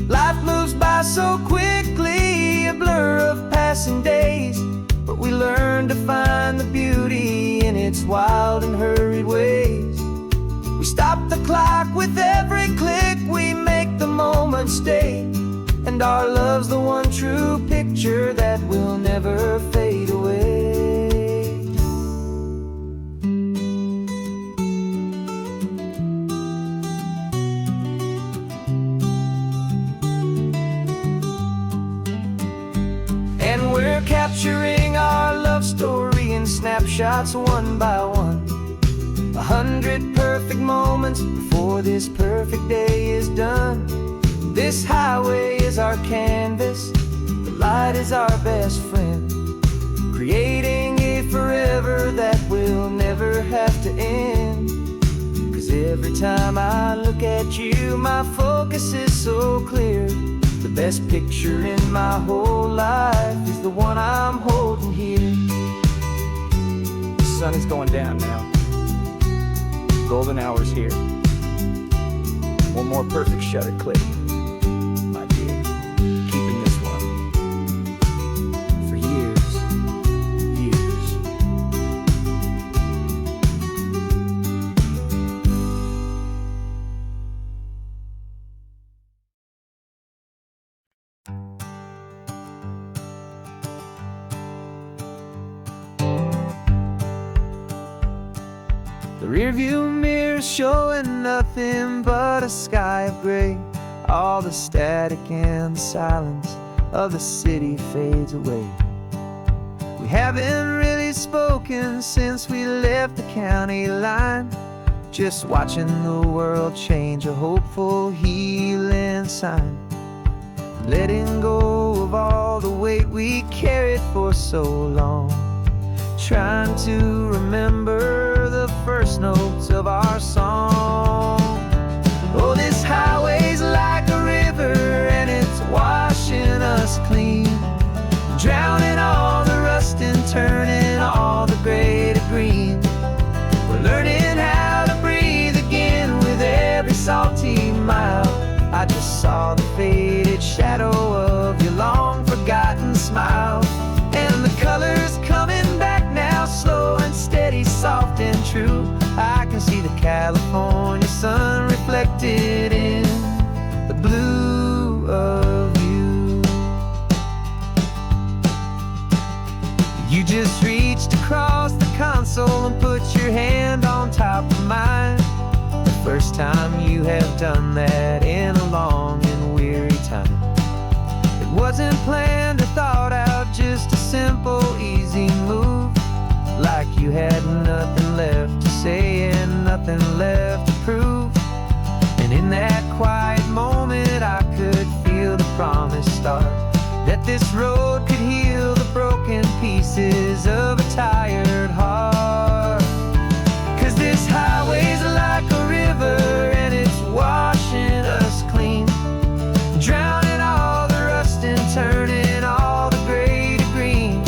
Life moves by so quickly, a blur of passing days, but we learn to find the beauty in its wild and hurried ways. We stop the clock with every click, we make the moment stay, and our love's the one true picture that will never fade away. And we're capturing our love story in snapshots one by one. 100 perfect moments before this perfect day is done. This highway is our canvas, the light is our best friend, creating a forever that will never have to end. 'Cause every time I look at you, my focus is so clear. The best picture in my whole life is the one I'm holding here. The sun is going down now. Golden hour's here. One more perfect shutter click, my dear. Keeping this one for years, years. The rearview mirror's showing nothing but a sky of gray. All the static and the silence of the city fades away. We haven't really spoken since we left the county line, just watching the world change, a hopeful healing sign. Letting go of all the weight we carried for so long, trying to remember the first notes of our song. Oh, this highway's like a river and it's washing us clean, drowning all the rust and turning all the gray to green. We're learning how to breathe again with every salty mile. I just saw the faded shadow of your long forgotten smile, and the colors coming back now, slow and steady, soft and true. I can see the California sun reflected in the blue of you. You just reached across the console and put your hand on top of mine. The first time you have done that in a long and weary time. It wasn't planned or thought out, just a simple, easy move, like you had nothing left to say. saying nothing left to prove. And in that quiet moment I could feel the promise start, that this road could heal the broken pieces of a tired heart. 'Cause this highway's like a river and it's washing us clean, drowning all the rust and turning all the gray to green.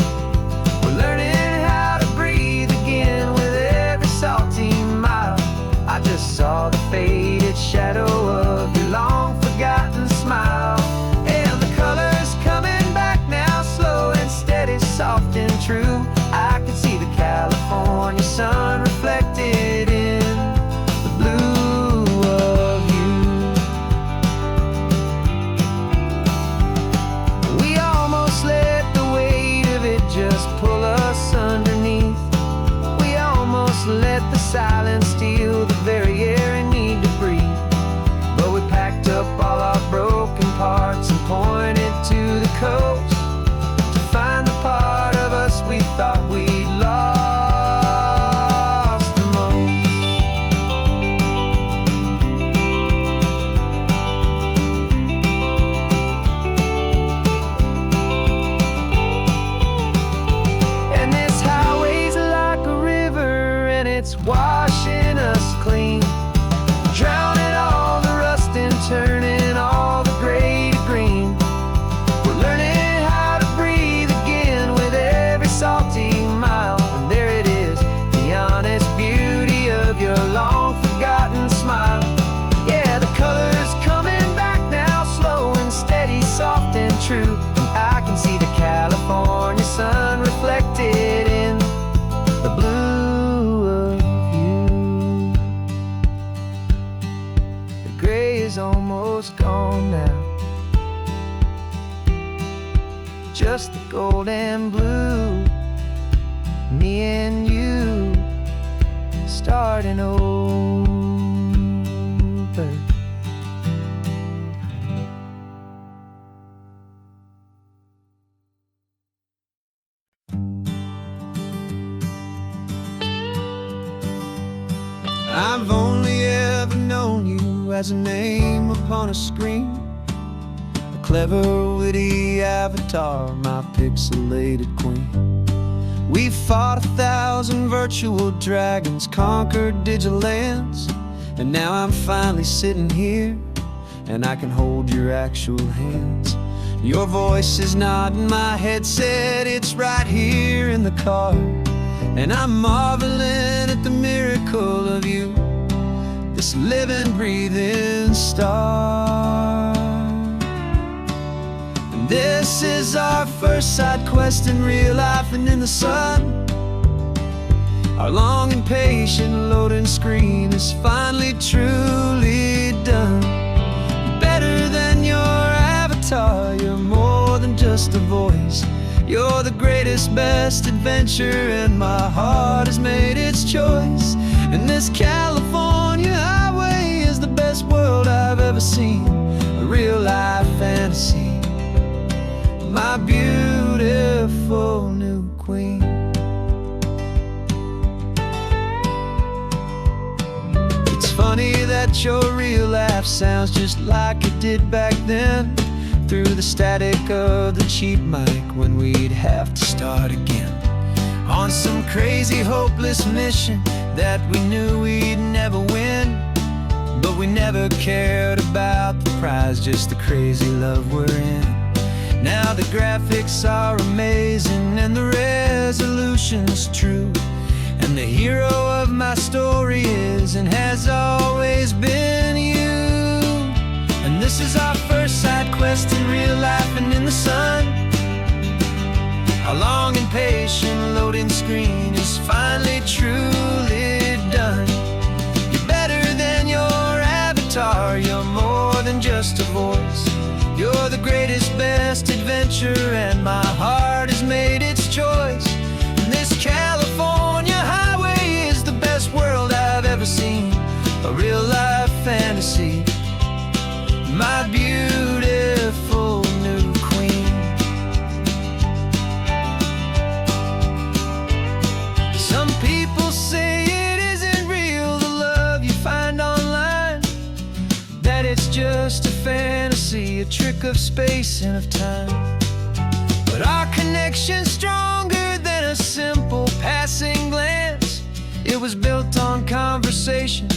We're learning how to breathe again with every salty mile. I just saw the faded shadow of your long forgotten smile, and the colors coming back now, slow and steady, soft and true. I could see the California sun reflected in the blue of you. We almost let the weight of it just pull us underneath. We almost let the silence steal the very air and need to breathe. But we packed up all our broken parts and pointed to the coast to find the part of us we thought we'd lost the most. And this highway's like a river and it's washing us clean, drowning all the rust and turning all the gray to green. We're learning how to breathe again with every salty mile. And there it is, the honest beauty of your long forgotten smile. Yeah, the colors coming back now, slow and steady, soft and true. And I can see the California sun reflected in the blue of you. The gray is almost gone now, just the gold and blue. Me and you starting over. I've only ever known you as a name upon a screen, a clever, witty avatar, my pixelated queen. We fought 1,000 virtual dragons, conquered digital lands, and now I'm finally sitting here, and I can hold your actual hands. Your voice is not in my headset, it's right here in the car, and I'm marveling at the miracle of you, this living, breathing star. And this is our first side quest in real life and in the sun. Our long and patient loading screen is finally truly done. You're better than your avatar, you're more than just a voice. You're the greatest, best adventure, and my heart has made its choice. And this California highway is the best world I've ever seen, a real life fantasy, my beautiful new queen. It's funny that your real life sounds just like it did back then, through the static of the cheap mic when we'd have to start again, on some crazy hopeless mission that we knew we'd never win. But we never cared about the prize, just the crazy love we're in. Now the graphics are amazing and the resolution's true, and the hero of my story is and has always been you. And this is our first side quest in real life and in the sun. Our long and patient loading screen is finally truly done. You're better than your avatar, you're more than just a voice. You're the greatest, best adventure, and my heart has made its choice. And this California highway is the best world I've ever seen, a real life fantasy, my beautiful new queen. Some people say it isn't real. just a fantasy, a trick of space and of time. But our connection's stronger than a simple passing glance. It was built on conversation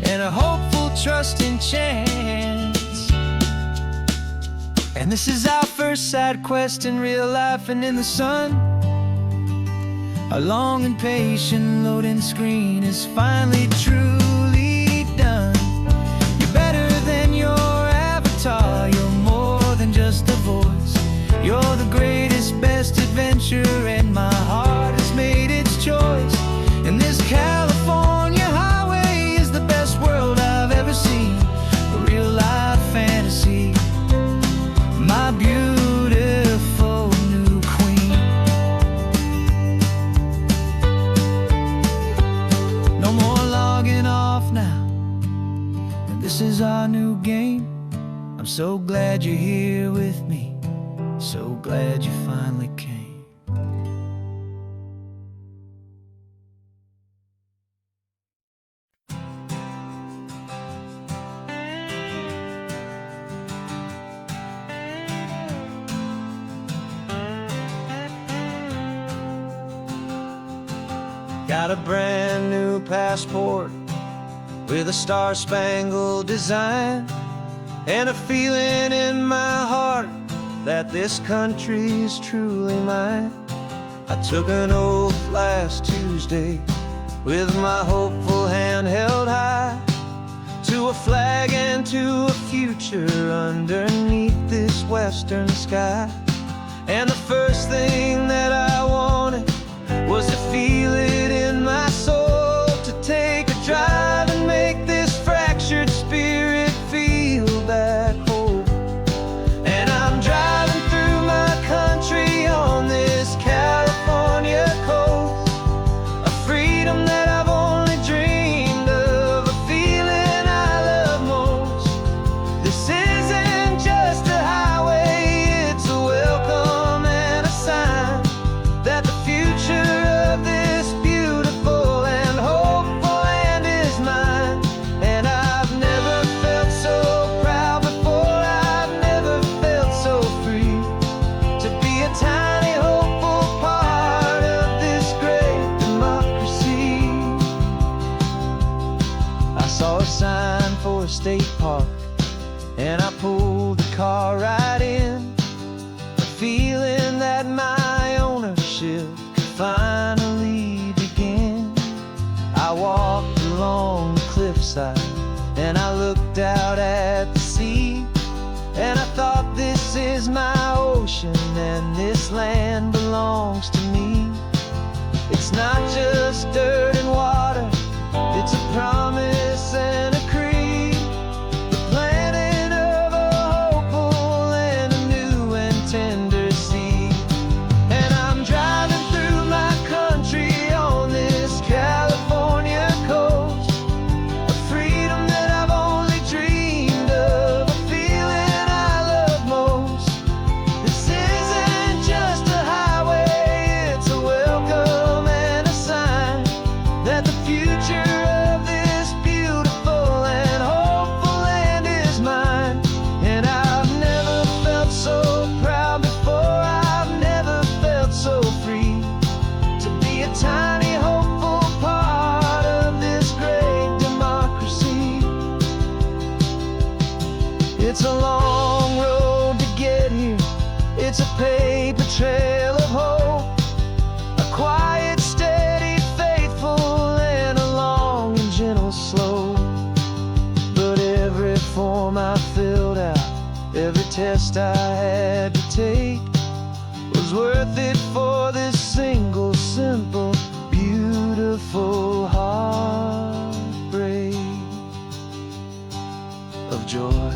and a hopeful, trusting chance. And this is our first side quest in real life and in the sun. Our long and patient loading screen is finally truly done. You're better than your avatar, you're more than just a voice. You're the greatest, best adventure, and my heart has made its choice. And this California highway is the best world I've ever seen. A real life fantasy, my beautiful new queen. No more logging off now, and this is our new game. I'm so glad you're here with me, so glad you finally came. Got a brand new passport with a star-spangled design, and a feeling in my heart that this country's truly mine. I took an oath last Tuesday with my hopeful hand held high, to a flag and to a future underneath this western sky. And the first thing that I wanted was to feel it in my soul, to take a drive and make this fractured spirit feel back home. And I'm driving through my country on this California coast, a freedom that I've only dreamed of, a feeling I love most. This isn't just a highway, it's a welcome and a sign that the future of this beautiful and hopeful land is mine. And I've never felt so proud before, I've never felt so free, to be a tiny hopeful part of this great democracy. I saw a sign for a state park, and I pulled the car right in, a feeling that my ownership could finally begin. I walked along the cliffside and I looked out at the sea, and I thought, this is my ocean and this land belongs to me. It's not just dirt and water, it's a promise and a creed, the planting of a hopeful and a new and tender seed. And I'm driving through my country on this California coast, a freedom that I've only dreamed of, a feeling I love most. This isn't just a highway, it's a welcome and a sign that the future of this beautiful and hopeful land is mine. And I've never felt so proud before, I've never felt so free, to be a tiny hopeful part of this great democracy. It's a long road to get here, it's a paper trail of hope, a quiet, steady, faithful, and a long and gentle slope. But every form I filled out, every test I had to take, was worth it for this single, simple, beautiful heartbreak of joy.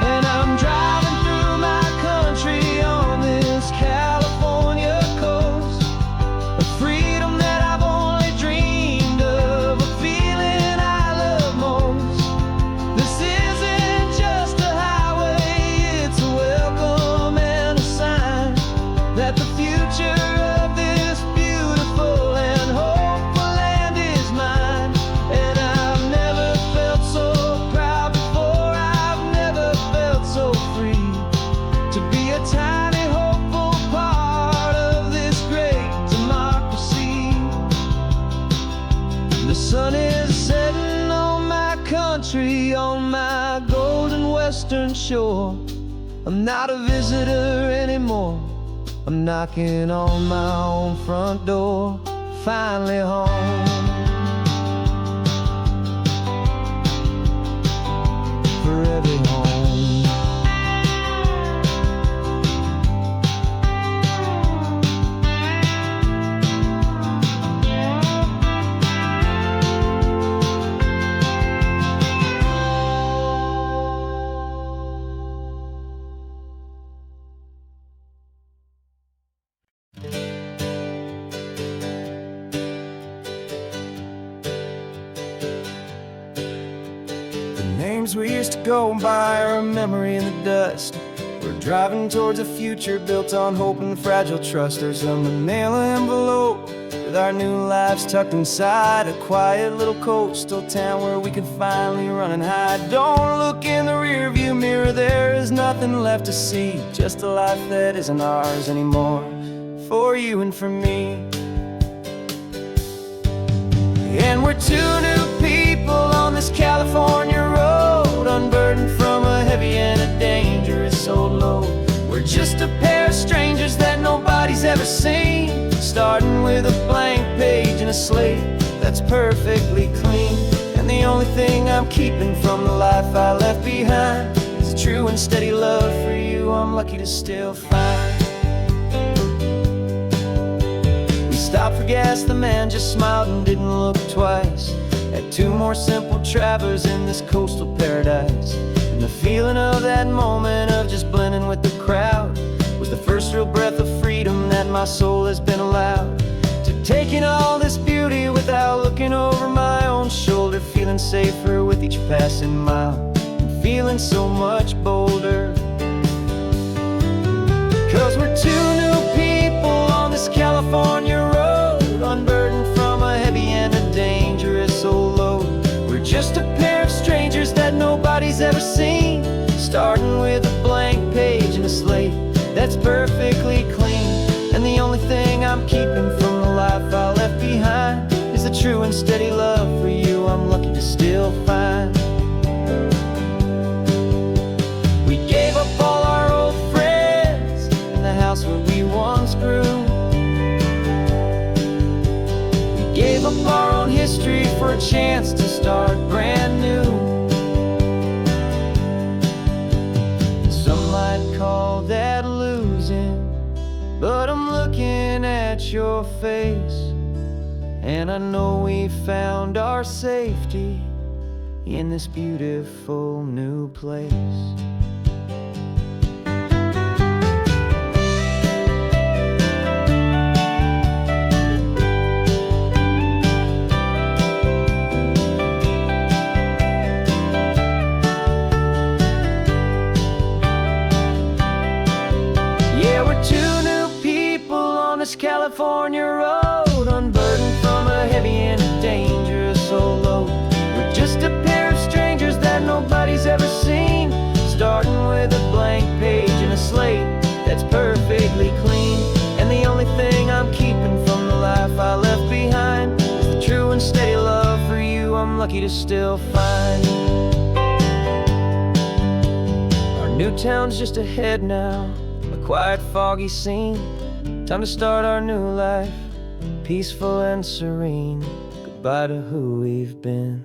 And I'm driving through my country on this California coast, a freedom that I've only dreamed of, a feeling I love most. This isn't just a highway, it's a welcome and a sign western shore. I'm not a visitor anymore. I'm knocking on my own front door. Finally home. Forever home. Names we used to go by are a memory in the dust. We're driving towards a future built on hope and fragile trust. There's a manila envelope with our new lives tucked inside, a quiet little coastal town where we can finally run and hide. Don't look in the rearview mirror, there is nothing left to see, just a life that isn't ours anymore, for you and for me. And we're two new people on this California road, unburdened from a heavy and a dangerous old load. We're just a pair of strangers that nobody's ever seen, starting with a blank page and a slate that's perfectly clean. And the only thing I'm keeping from the life I left behind is a true and steady love for you I'm lucky to still find. Stopped for gas, the man just smiled and didn't look twice. Had two more simple travelers in this coastal paradise. And the feeling of that moment of just blending with the crowd was the first real breath of freedom that my soul has been allowed to take in all this beauty without looking over my own shoulder, feeling safer with each passing mile and feeling so much bolder. 'Cause we're two new people on this California road, unburdened from a heavy and a dangerous old load. We're just a pair of strangers that nobody's ever seen, starting with a blank page and a slate that's perfectly clean. And the only thing I'm keeping from the life I left behind is the true and steady love for you I'm lucky to still find. We gave up all our old friends in the house where we once grew. Gave up our own history for a chance to start brand new. Some might call that losing, but I'm looking at your face, and I know we found our safety in this beautiful new place. California road, unburdened from a heavy and a dangerous old load. We're just a pair of strangers that nobody's ever seen, starting with a blank page and a slate that's perfectly clean. And the only thing I'm keeping from the life I left behind is the true and steady love for you I'm lucky to still find. Our new town's just ahead now, a quiet, foggy scene. Time to start our new life, peaceful and serene. Goodbye to who we've been.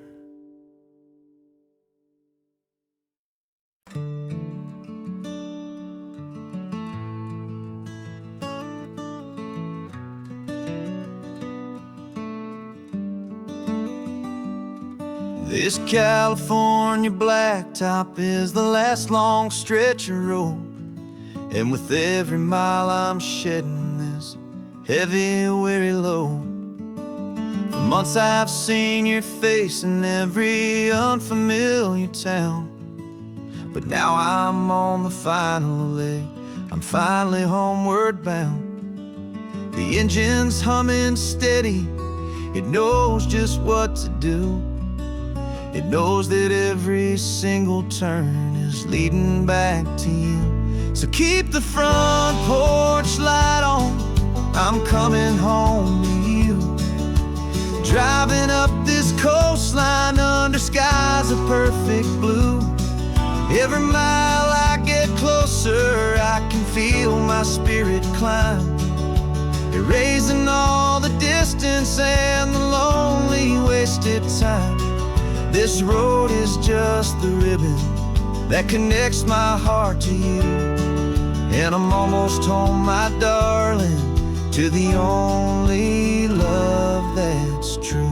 This California blacktop is the last long stretch of road, and with every mile I'm shedding this heavy, weary load. For months I've seen your face in every unfamiliar town, but now I'm on the final leg, I'm finally homeward bound. The engine's humming steady, it knows just what to do. It knows that every single turn is leading back to you. So keep the front porch light on, I'm coming home to you. Driving up this coastline under skies of perfect blue. Every mile I get closer, I can feel my spirit climb, erasing all the distance and the lonely wasted time. This road is just the ribbon that connects my heart to you, and I'm almost home, my darling, to the only love that's true.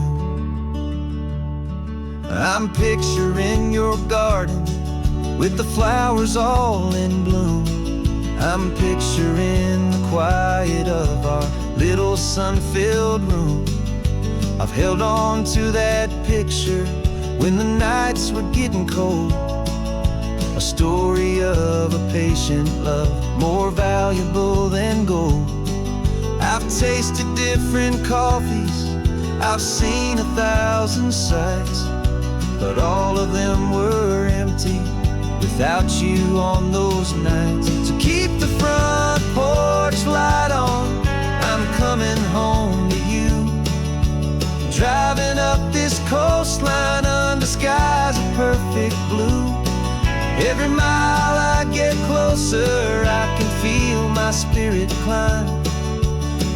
I'm picturing your garden with the flowers all in bloom. I'm picturing the quiet of our little sun-filled room. I've held on to that picture when the nights were getting cold. A story of a patient love, more valuable than gold. I've tasted different coffees, I've seen 1,000 sights, but all of them were empty without you on those nights. So keep the front porch light on, I'm coming home to you. Driving up this coastline under skies of perfect blue. Every mile I get closer, I can feel my spirit climb,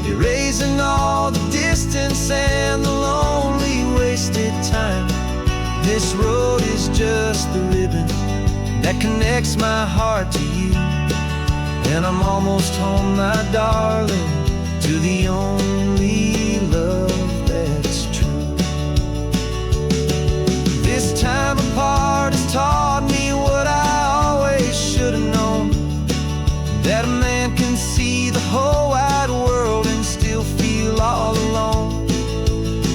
erasing all the distance and the lonely wasted time. This road is just the ribbon that connects my heart to you, and I'm almost home, my darling, to the only love that's true. This time apart has taught me what I always should have known, that a man can see the whole wide world and still feel all alone.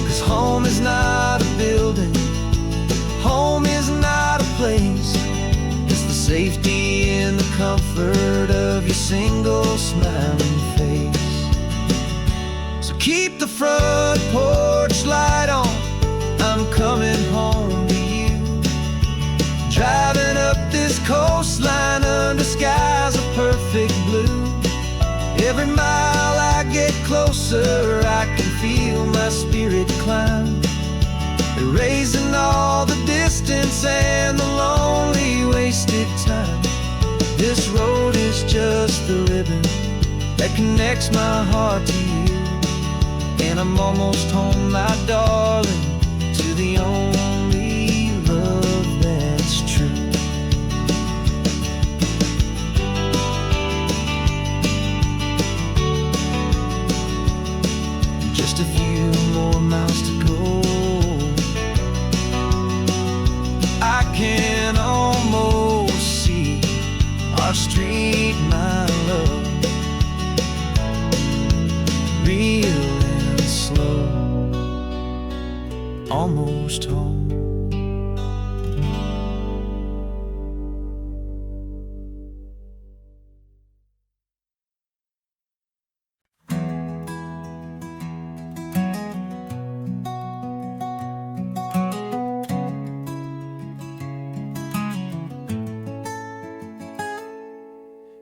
'Cause home is not a building, home is not a place, it's the safety and the comfort of your single smiling face. So keep the front porch light on, I'm coming home to you. Driving up this coastline under skies of perfect blue. Every mile I get closer, I can feel my spirit climb, erasing all the distance and the lonely wasted time. This road is just the ribbon that connects my heart to you, and I'm almost home, my darling, to the only love that's true. Just a few more miles to go, I can almost see our street, my love, real and slow, almost home.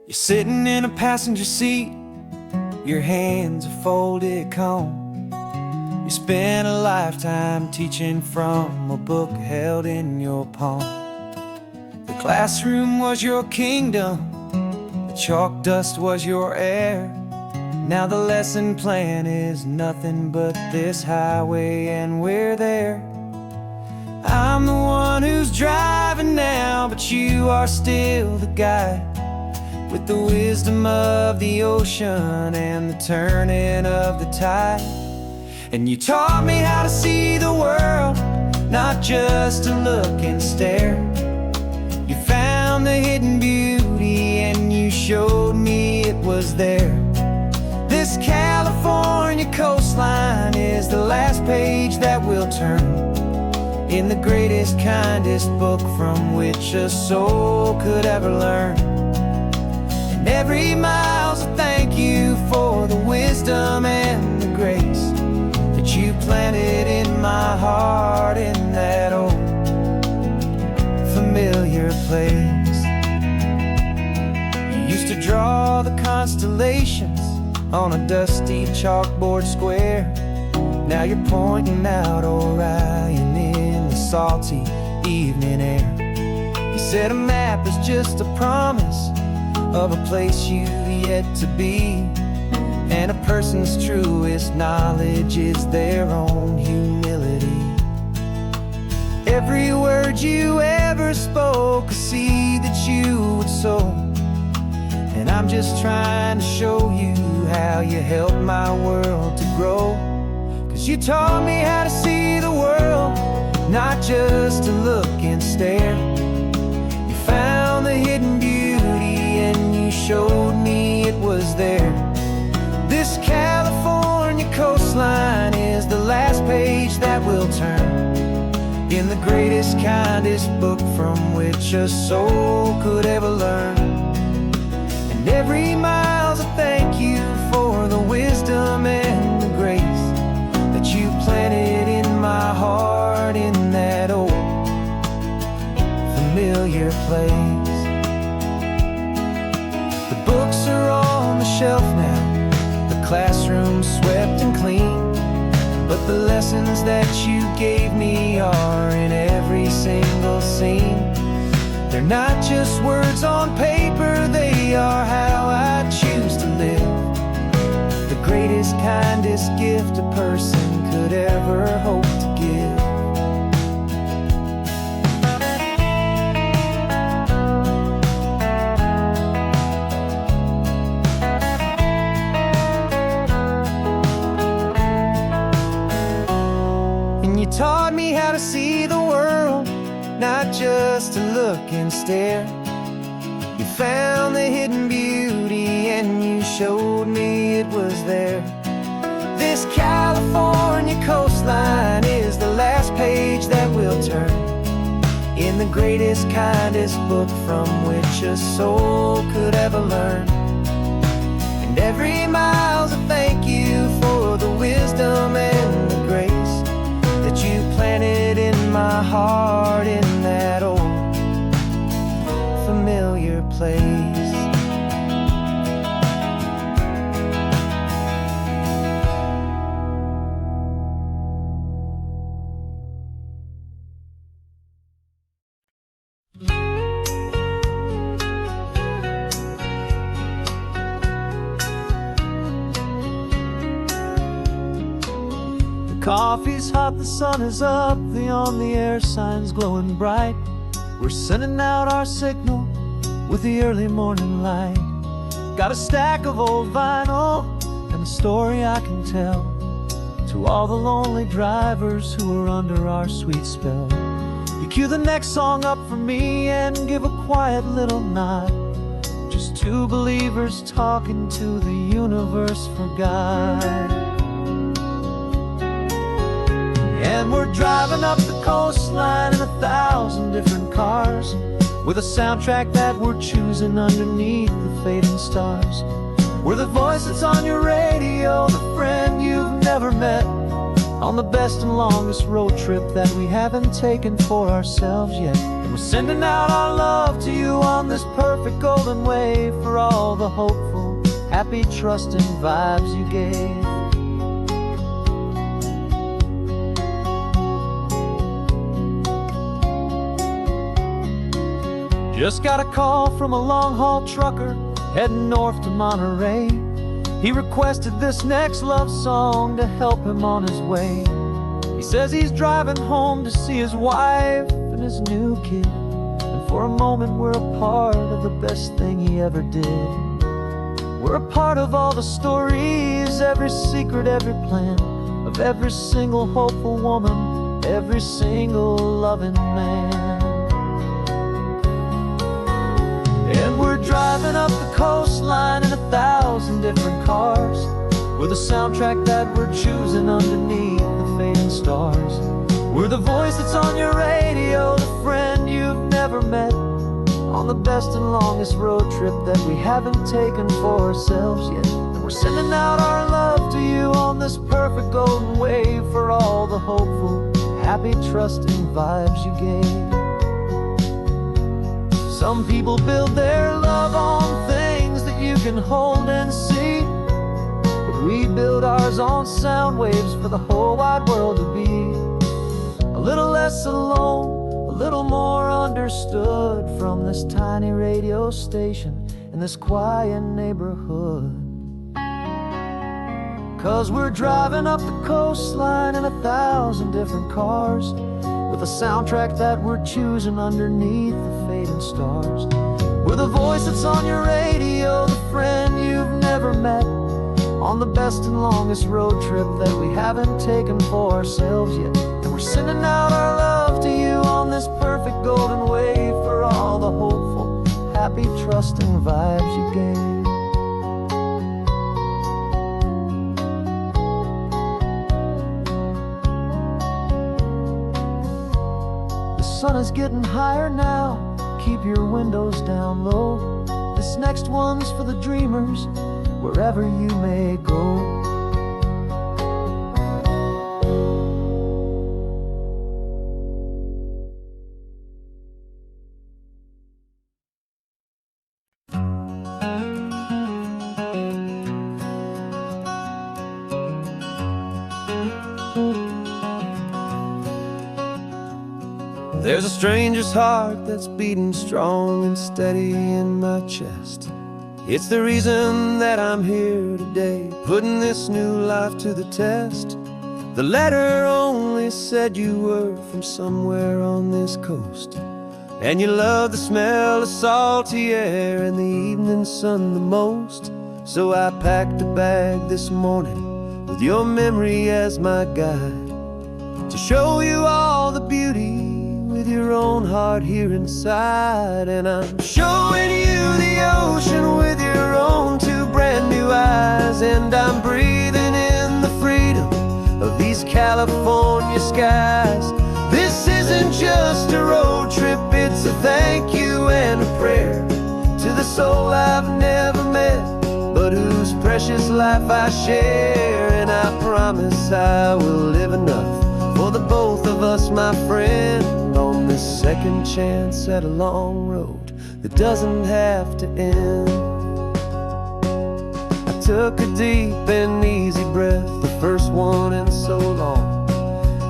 You're sitting in a passenger seat, your hands are folded calm. You spent a lifetime teaching from a book held in your palm. The classroom was your kingdom, the chalk dust was your air. Now the lesson plan is nothing but this highway, and we're there. I'm the one who's driving now, but you are still the guide, with the wisdom of the ocean and the turning of the tide. And you taught me how to see the world, not just to look and stare. You found the hidden beauty and you showed me it was there. This California coastline is the last page that we'll turn in the greatest, kindest book from which a soul could ever learn. And every mile's a thank you for the wisdom and the grace that you planted in my heart in that old familiar place. You used to draw the constellations on a dusty chalkboard square. Now you're pointing out Orion in the salty evening air. You said a map is just a promise of a place you've yet to be, and a person's truest knowledge is their own humility. Every word you ever spoke, a seed that you would sow, and I'm just trying to show you how you helped my world to grow. 'Cause you taught me how to see the world, not just to look and stare. You found the hidden beauty and you showed me it was there. This California coastline is the last page that we'll turn in the greatest, kindest book from which a soul could ever learn. And every mile's a thank you for the wisdom and the grace that you planted in my heart in that old familiar place. The books are on the shelf now, the classroom swept and clean, but the lessons that you gave me are in every single scene. They're not just words on paper, they are how I choose to live. The greatest, kindest gift a person could ever hope to give. And you taught me how to see the world, not just to look and stare. You found the hidden beauty and you showed me it was there. This California coastline is the last page that we'll turn in the greatest, kindest book from which a soul could ever learn. And every mile's a thank you for the wisdom and the grace that you planted in my heart in that old familiar place. Coffee's hot, the sun is up, the on-the-air sign's glowing bright. We're sending out our signal with the early morning light. Got a stack of old vinyl and a story I can tell to all the lonely drivers who are under our sweet spell. You cue the next song up for me and give a quiet little nod. Just two believers talking to the universe for God. And we're driving up the coastline in 1,000 different cars, with a soundtrack that we're choosing underneath the fading stars. We're the voice that's on your radio, the friend you've never met, on the best and longest road trip that we haven't taken for ourselves yet. And we're sending out our love to you on this perfect golden wave for all the hopeful, happy, trusting vibes you gave. Just got a call from a long-haul trucker heading north to Monterey. He requested this next love song to help him on his way. He says he's driving home to see his wife and his new kid, and for a moment we're a part of the best thing he ever did. We're a part of all the stories, every secret, every plan, of every single hopeful woman, every single loving man. And we're driving up the coastline in 1,000 different cars, with a soundtrack that we're choosing underneath the fading stars. We're the voice that's on your radio, the friend you've never met, on the best and longest road trip that we haven't taken for ourselves yet. And we're sending out our love to you on this perfect golden wave for all the hopeful, happy, trusting vibes you gave. Some people build their love on things that you can hold and see, but we build ours on sound waves for the whole wide world to be a little less alone, a a little more understood from this tiny radio station in this quiet neighborhood. 'Cause we're driving up the coastline in 1,000 different cars, with a soundtrack that we're choosing underneath the fading stars. We're the voice that's on your radio, the friend you've never met, on the best and longest road trip that we haven't taken for ourselves yet. And we're sending out our love to you on this perfect golden wave, for all the hopeful, happy, trusting vibes you gave. The sun is getting higher now, keep your windows down low. This next one's for the dreamers, wherever you may go. There's a stranger's heart that's beating strong and steady in my chest. It's the reason that I'm here today, putting this new life to the test. The letter only said you were from somewhere on this coast, and you love the smell of salty air and the evening sun the most. So I packed a bag this morning with your memory as my guide, to show you all the beauty with your own heart here inside. And I'm showing you the ocean with your own two brand new eyes, and I'm breathing in the freedom of these California skies. This isn't just a road trip, it's a thank you and a prayer to the soul I've never met, but whose precious life I share. And I promise I will live enough for the both of us, my friend, on this second chance at a long road that doesn't have to end. I took a deep and easy breath, the first one in so long,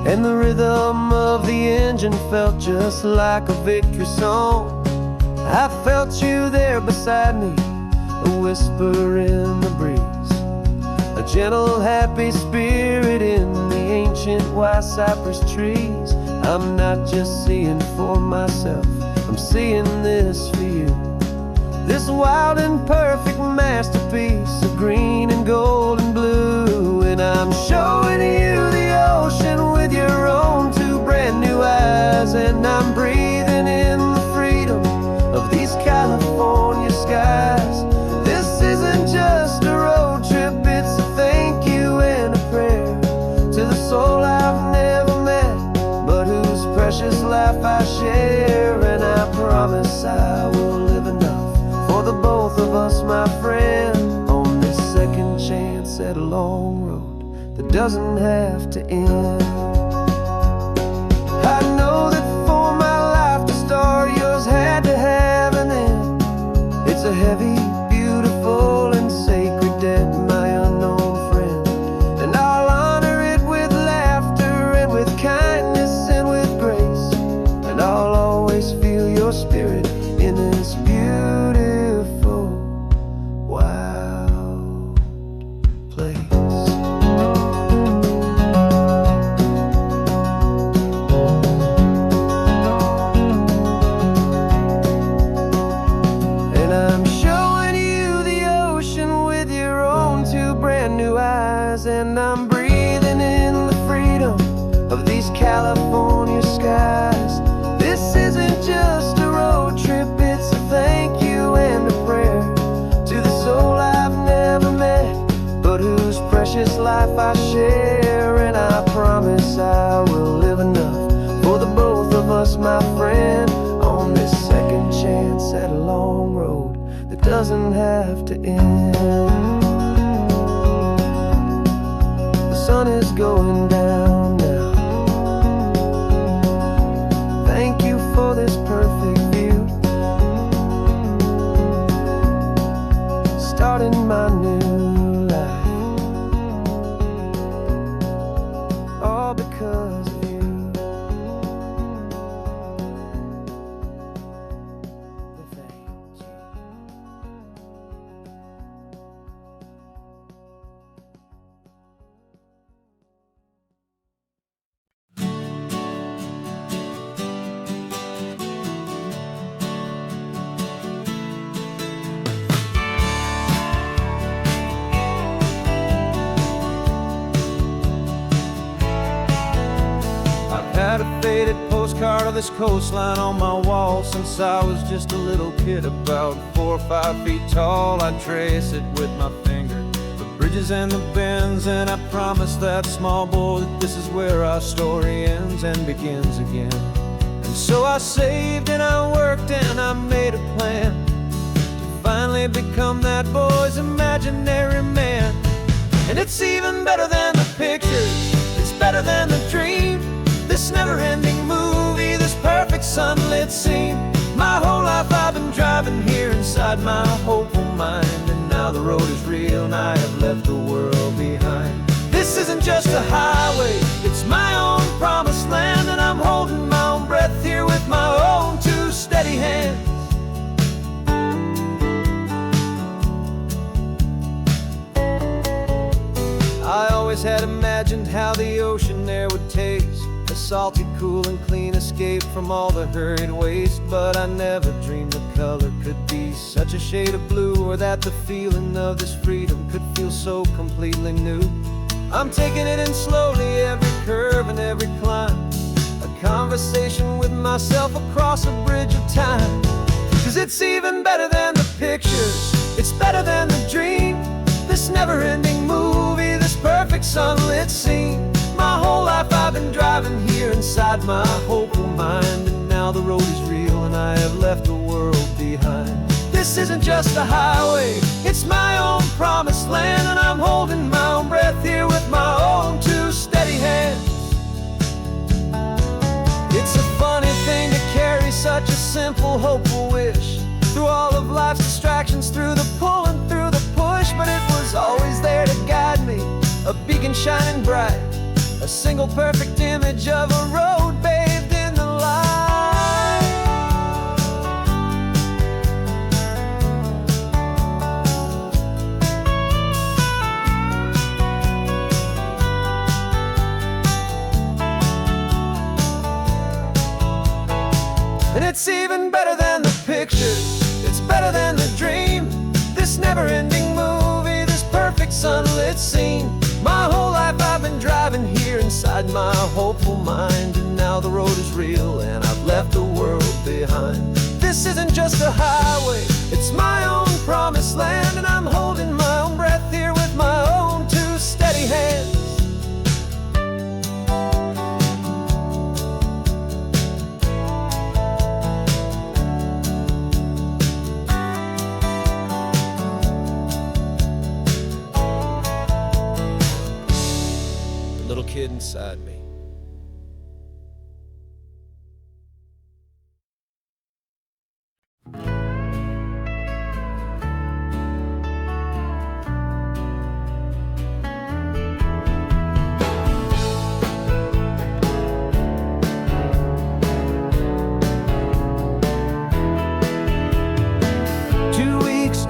and the rhythm of the engine felt just like a victory song. I felt you there beside me, a whisper in the breeze, a gentle happy spirit in the ancient white cypress trees. I'm not just seeing for myself, I'm seeing this for you, this wild and perfect masterpiece of green and gold and blue. And I'm showing you the ocean with your own two brand new eyes, and I'm breathing in the freedom of these California skies. This isn't just a road trip, it's a thank you and a prayer to the soul I've never met, but whose precious life I share. And I promise I will live enough for the both of us, my friend, on this second chance at a long road that doesn't have to end. I know that for my life to start, yours had to have an end. It's a heavy, beautiful, and sacred debt, my unknown friend, and I'll honor it with laughter and with kindness and with grace, and I'll always feel your spirit in this beautiful, wild place. And I'm showing you the ocean with your own two brand new eyes, and I'm breathing in the freedom of these California skies. This isn't just a road trip, it's a thank you and a prayer to the soul I've never met, but whose precious life I share. And I promise I will live enough for the both of us, my friend, on this second chance at a long road that doesn't have to end. The sun is going down now. Thank you for this perfect view, starting my new life, all because of you. Had a faded postcard of this coastline on my wall since I was just a little kid, about 4 or 5 feet tall. I'd trace it with my finger, the bridges and the bends, and I promised that small boy that this is where our story ends and begins again. And so I saved and I worked and I made a plan to finally become that boy's imaginary man. And it's even better than the pictures, it's better than the dream, this never-ending movie, this perfect sunlit scene. My whole life I've been driving here inside my hopeful mind, and now the road is real and I have left the world behind. This isn't just a highway, it's my own promised land, and I'm holding my own breath here with my own 2 steady hands. I always had imagined how the ocean there would taste, a salty, cool and clean escape from all the hurried waste. But I never dreamed the color could be such a shade of blue, or that the feeling of this freedom could feel so completely new. I'm taking it in slowly, every curve and every climb, a conversation with myself across a bridge of time. 'Cause it's even better than the pictures, it's better than the dream, this never-ending movie, this perfect sunlit scene. My whole life I've been driving here inside my hopeful mind, and now the road is real and I have left the world behind. This isn't just a highway, it's my own promised land, and I'm holding my own breath here with my own 2 steady hands. It's a funny thing to carry such a simple, hopeful wish through all of life's distractions, through the pull and through the push, but it was always there to guide me, a beacon shining bright, a single perfect image of a road bathed in the light. And it's even better than the pictures, it's better than the dream, this never-ending movie, this perfect sunlit scene. My whole life I've been driving here inside my hopeful mind, and now the road is real and I've left the world behind. This isn't just a highway, it's my own promised land, and I'm holding my own breath here with my own 2 steady hands. Little kid inside me.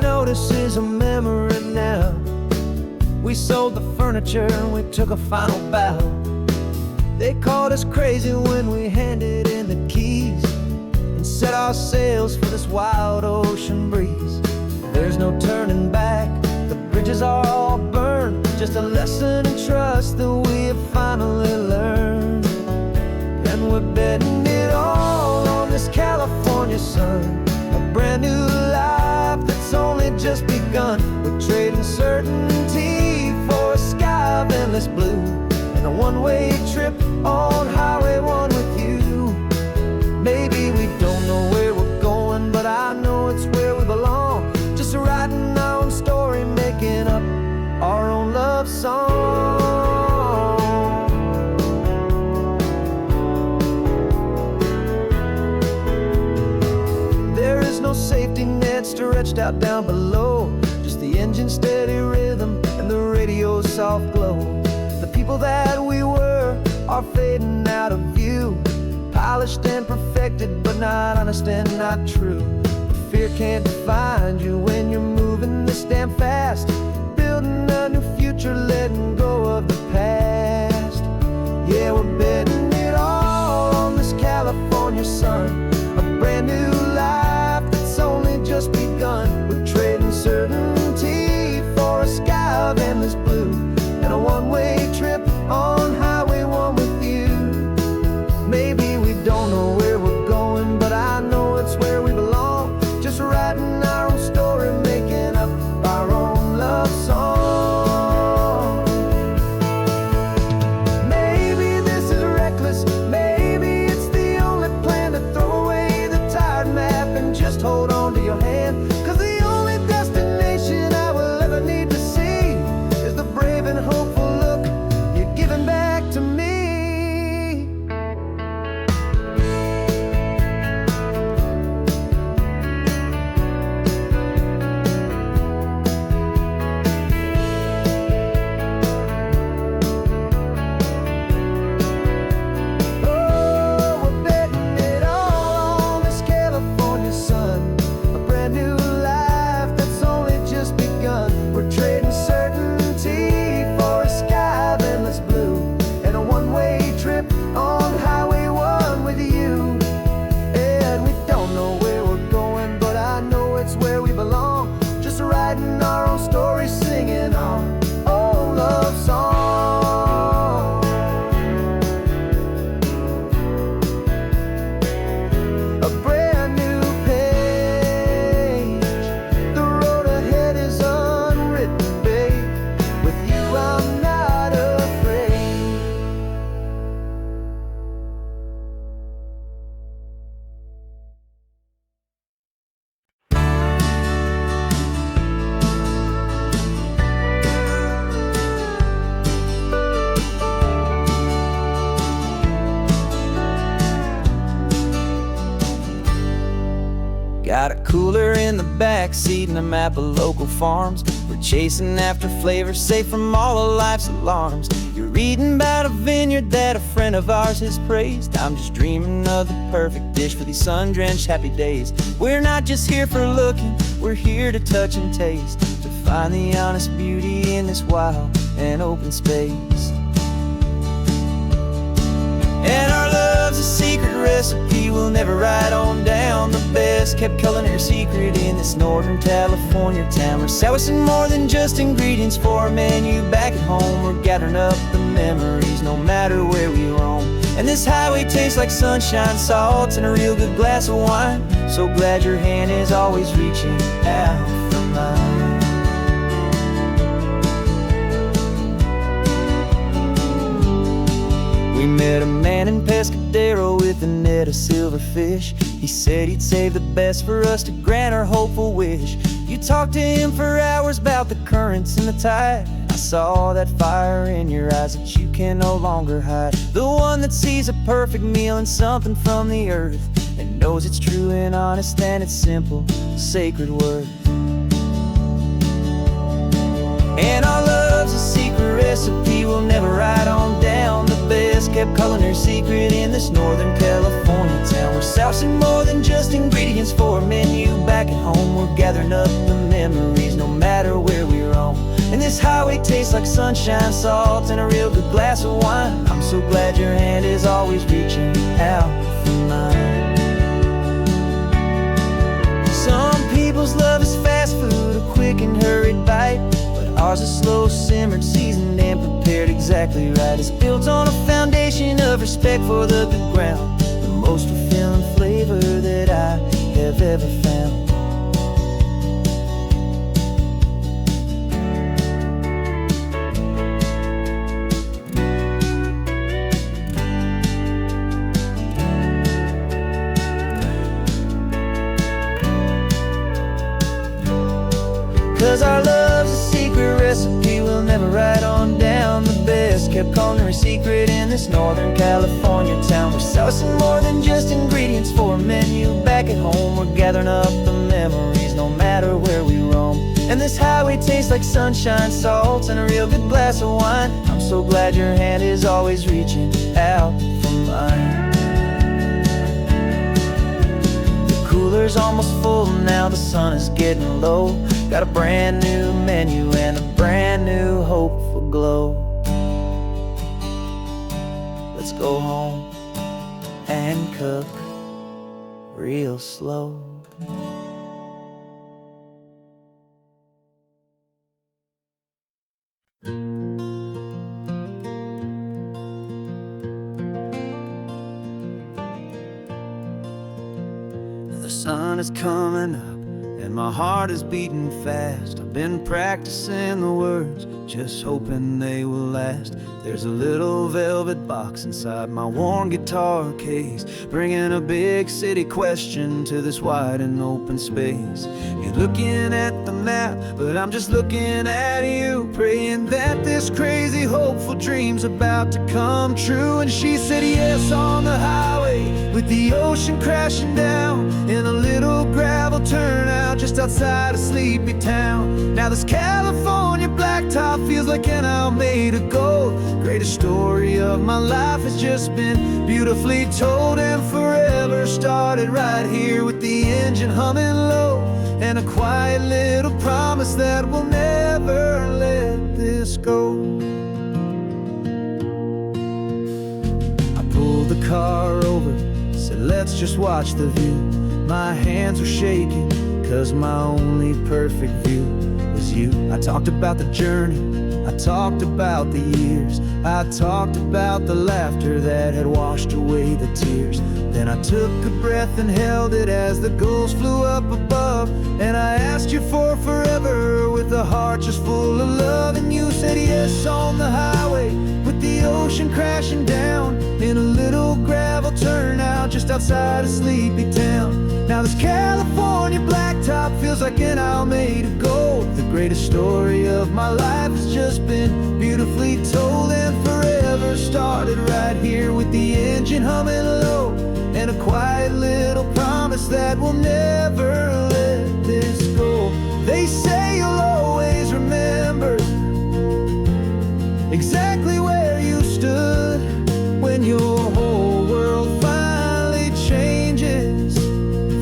Notice is a memory now. We sold the furniture and we took a final bow. They called us crazy when we handed in the keys and set our sails for this wild ocean breeze. There's no turning back, the bridges are all burned, just a lesson in trust that we have finally learned. And we're betting it all on this California sun, a brand new life that's only just begun. We're trading certainty for a sky of endless blue, and a one-way trip on Highway 1 with you. Maybe we don't know where we're going, but I know it's where we belong. Just writing our own story, making up our own love song. There is no safety net stretched out down below, just the engine's steady rhythm and the radio's soft glow. The people that we were are fading out of view, polished and perfected, but not honest and not true. Fear can't define you when you're moving this damn fast, building a new future, letting go of the past. Yeah, we're betting it all on this California sun, a brand new life that's only just begun. We're trading certainty for a sky of endless blue, and a one-way trip on Highway 1 with you. cooler in the back seat and a map of local farms. We're chasing after flavor safe from all of life's alarms. You're reading about a vineyard that a friend of ours has praised. I'm just dreaming of the perfect dish for these sun-drenched happy days. We're not just here for looking, we're here to touch and taste, to find the honest beauty in this wild and open space. And our love's a secret recipe we'll never write on down. The best kept culinary secret in this Northern California town. We're sourcing more than just ingredients for a menu back at home. We're gathering up the memories no matter where we roam. And this highway tastes like sunshine, salt, and a real good glass of wine. So glad your hand is always reaching out for mine. We met a man in Pescadero with a net of silverfish. He said he'd save the best for us to grant our hopeful wish. You talked to him for hours about the currents and the tide. I saw that fire in your eyes that you can no longer hide. The one that sees a perfect meal in something from the earth, and knows it's true and honest and it's simple, sacred worth. And our love's a secret recipe we'll never write on down. The best kept culinary secret in this Northern California town. We're sourcing more than just ingredients for a menu back at home. We're gathering up the memories no matter where we roam. And this highway tastes like sunshine, salt, and a real good glass of wine. I'm so glad your hand is always reaching out for mine. Some people's love is fast food, a quick and hurried bite. Ours is slow, simmered, seasoned, and prepared exactly right. It's built on a foundation of respect for the good ground, the most fulfilling flavor that I have ever found. 'Cause our love's a secret recipe we'll never write on down. The best kept culinary secret in this Northern California town. We're sourcing more than just ingredients for a menu back at home. We're gathering up the memories no matter where we roam. And this highway tastes like sunshine, salt, and a real good glass of wine. I'm so glad your hand is always reaching out for mine. The cooler's almost full now, the sun is getting low. Got a brand new menu and a brand new hopeful glow. Let's go home and cook real slow. The sun is coming up and my heart is beating fast. I've been practicing the words, just hoping they will last. There's a little velvet box inside my worn guitar case, bringing a big city question to this wide and open space. You're looking at the map, but I'm just looking at you, praying that this crazy hopeful dream's about to come true. And she said yes on the highway, with the ocean crashing down, in a little gravel turnout just outside of sleepy town. Now this California blacktop feels like an hour made of gold. Greatest story of my life has just been beautifully told, and forever started right here with the engine humming low, and a quiet little promise that we'll never let this go. I pulled the car over, said let's just watch the view. My hands were shaking, 'cause my only perfect view was you. I talked about the journey, I talked about the years, I talked about the laughter that had washed away the tears. Then I took a breath and held it as the gulls flew up above, and I asked you for forever with a heart just full of love. And you said yes on the highway, with the ocean crashing down, in a little gravel turnout just outside of sleepy town. Now this California blacktop feels like an hour made of gold. The greatest story of my life has just been beautifully told, and forever started right here with the engine humming low, and a quiet little promise that we'll never let they say you'll always remember exactly where you stood when your whole world finally changes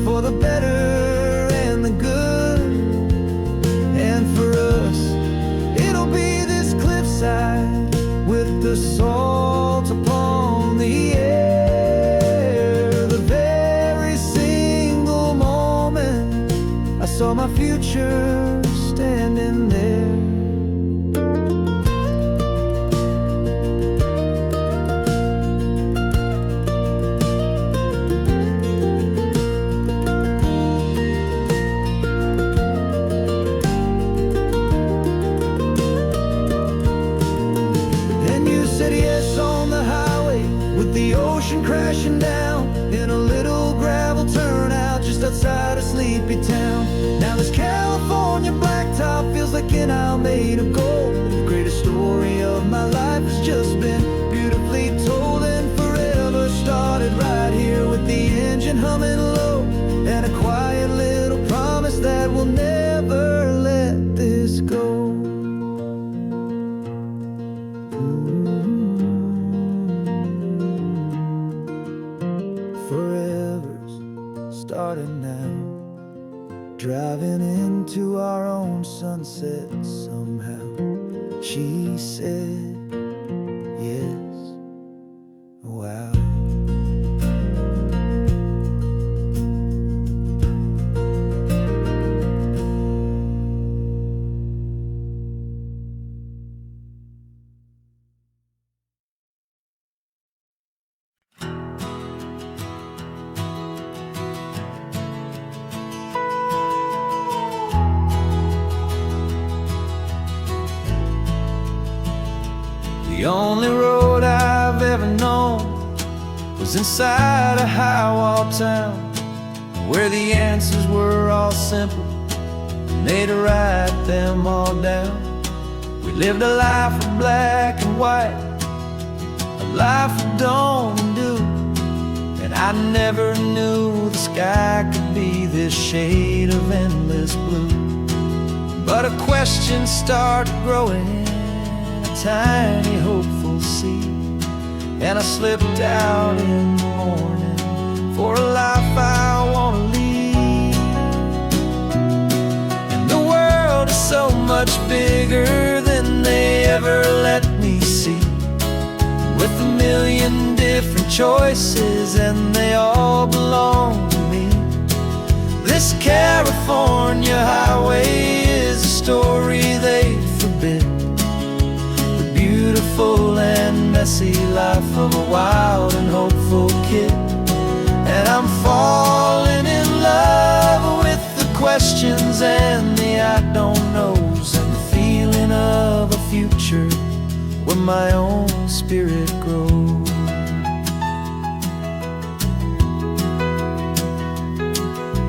for the better and the good. And for us, it'll be this cliffside with the salt upon the air. The very single moment I saw my future standing there. Said yes on the highway with the ocean crashing down in a little gravel turnout just outside of sleepy town. Now this California blacktop feels like an isle made of gold. The greatest story of my life has just been beautifully told, and forever started right here with the engine humming low and a quiet little promise that we'll never let this go. Forever's starting now, driving into our own sunset somehow. She said yes, wow. The only road I've ever known was inside a high-wall town, where the answers were all simple and they'd write them all down. We lived a life of black and white, a life of dawn and dew, and I never knew the sky could be this shade of endless blue. But a question started growing, tiny hopeful seed, and I slipped out in the morning for a life I want to lead. And the world is so much bigger than they ever let me see, with a million different choices and they all belong to me. This California highway is a story they forbid, beautiful and messy life of a wild and hopeful kid. And I'm falling in love with the questions and the I don't knows, and the feeling of a future where my own spirit grows.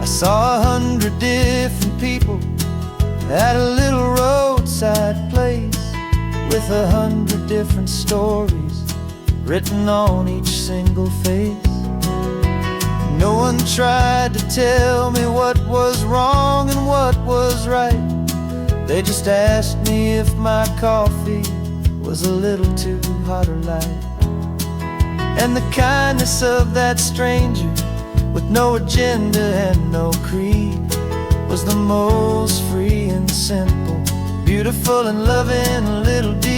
I saw 100 different people at a little roadside place, with 100 different stories written on each single face. No one tried to tell me what was wrong and what was right. They just asked me if my coffee was a little too hot or light. And the kindness of that stranger, with no agenda and no creed, was the most free and simple, beautiful and loving little deed.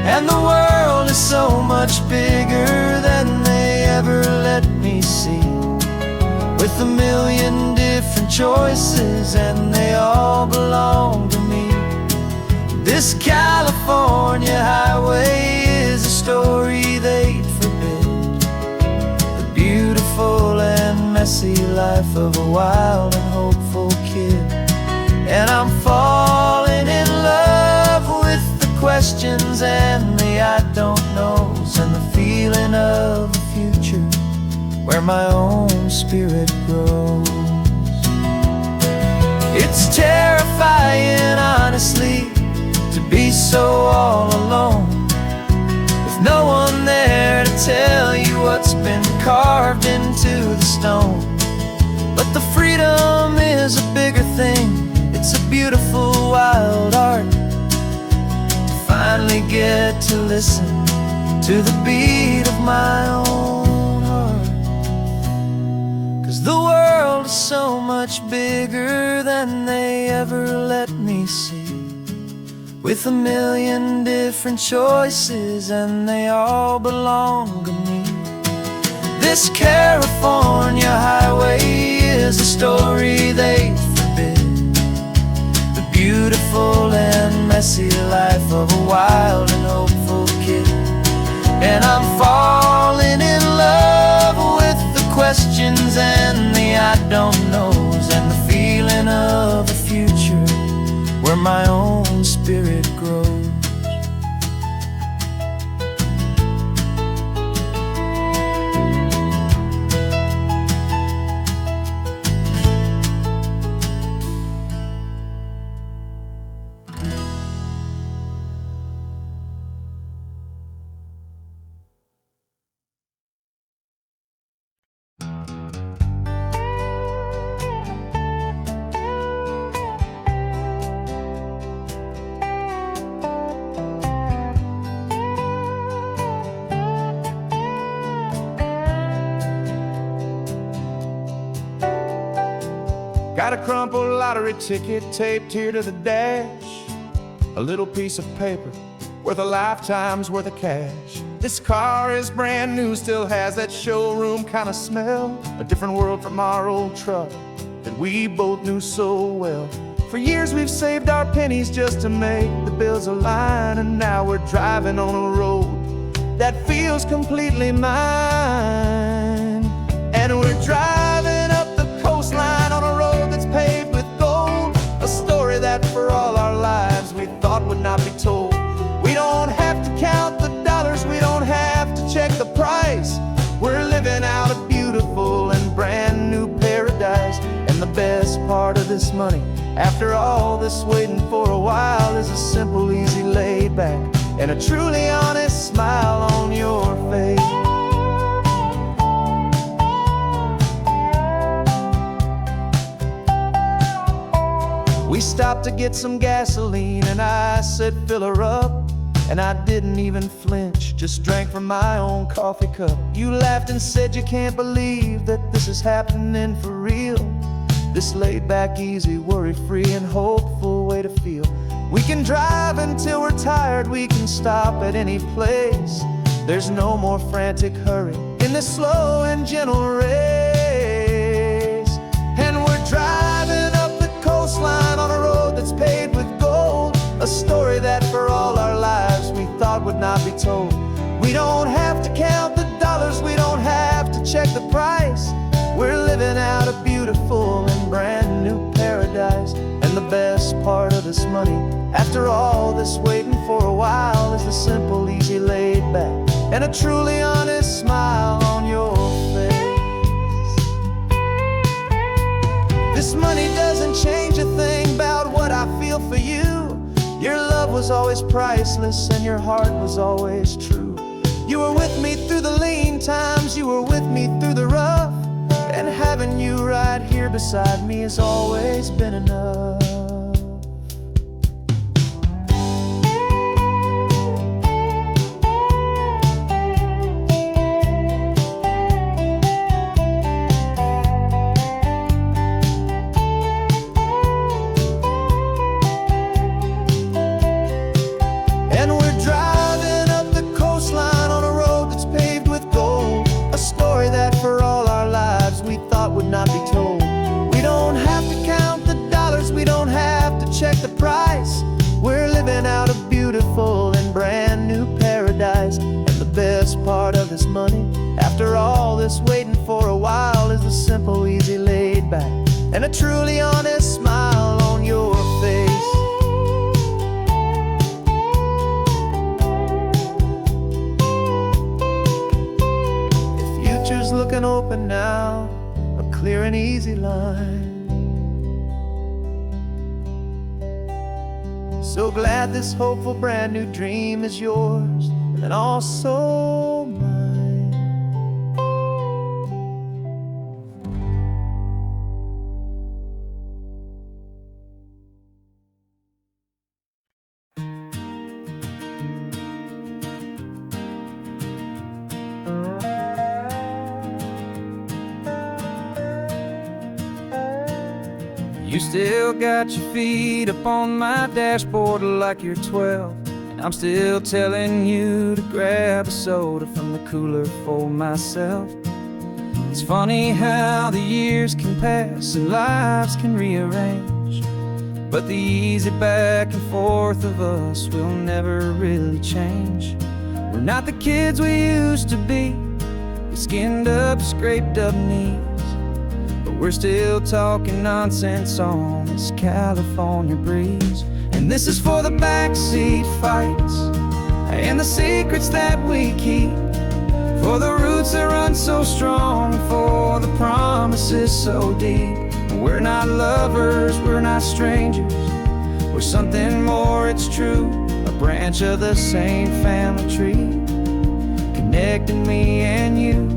And the world is so much bigger than they ever let me see, with a million different choices and they all belong to me. This California highway is a story they'd forbid, the beautiful and messy life of a wild and hopeful kid. And I'm falling in love with the questions and the I don't knows, and the feeling of a future where my own spirit grows. It's terrifying, honestly, to be so all alone, with no one there to tell you what's been carved into the stone. But the freedom is a get to listen to the beat of my own heart. 'Cause the world is so much bigger than they ever let me see, with a million different choices and they all belong to me. This California highway is a story they forbid, the beautiful and messy life of a wild and hopeful kid. And I'm falling in love with the questions and the I don't knows, and the feeling of a future where my own spirit grows. Got a crumpled lottery ticket taped here to the dash, a little piece of paper worth a lifetime's worth of cash. This car is brand new, still has that showroom kind of smell, a different world from our old truck that we both knew so well. For years we've saved our pennies just to make the bills align, and now we're driving on a road that feels completely mine. And we're driving up the coastline on a road that's paved with gold, a story that for all our lives we thought would not be told. We don't have to count the dollars, we don't have to check the price. We're living out a beautiful and brand new paradise. And the best part of this money, after all this waiting for a while, is a simple, easy, laid back, and a truly honest smile on your face. We stopped to get some gasoline and I said fill her up, and I didn't even flinch, just drank from my own coffee cup. You laughed and said you can't believe that this is happening for real. This laid back, easy, worry-free and hopeful way to feel. We can drive until we're tired, we can stop at any place. There's no more frantic hurry in this slow and gentle race. And we're driving up the coastline on a road that's paved with gold, a story that for all our lives we thought would not be told. We don't have to count the dollars, we don't have to check the price. We're living out a beautiful and brand new paradise. And the best part of this money, after all this waiting for a while, is the simple, easy, laid back, and a truly honest smile on your face. This money doesn't change a thing about what I feel for you. Your love was always priceless and your heart was always true. You were with me through the lean times, you were with me through the rough, and having you right here beside me has always been enough. And we're driving up the coastline on a road that's paved with gold, a story that for all our lives we thought would not be told. We don't have to count the dollars, we don't have to check the price. We're living out a beautiful and brand new paradise. And the best part of this money, after all this waiting for a while, is the simple, easy, laid back, and a truly honest smile on your face. The future's looking open now, a clear and easy line. So glad this hopeful brand new dream is yours and also mine. You still got your feet up on my dashboard like you're 12, and I'm still telling you to grab a soda from the cooler for myself. It's funny how the years can pass and lives can rearrange, but the easy back and forth of us will never really change. We're not the kids we used to be, with skinned up, scraped up knees, but we're still talking nonsense on this California breeze. And this is for the backseat fights and the secrets that we keep, for the roots that run so strong, for the promises so deep. We're not lovers, we're not strangers, we're something more, it's true. A branch of the same family tree, connecting me and you.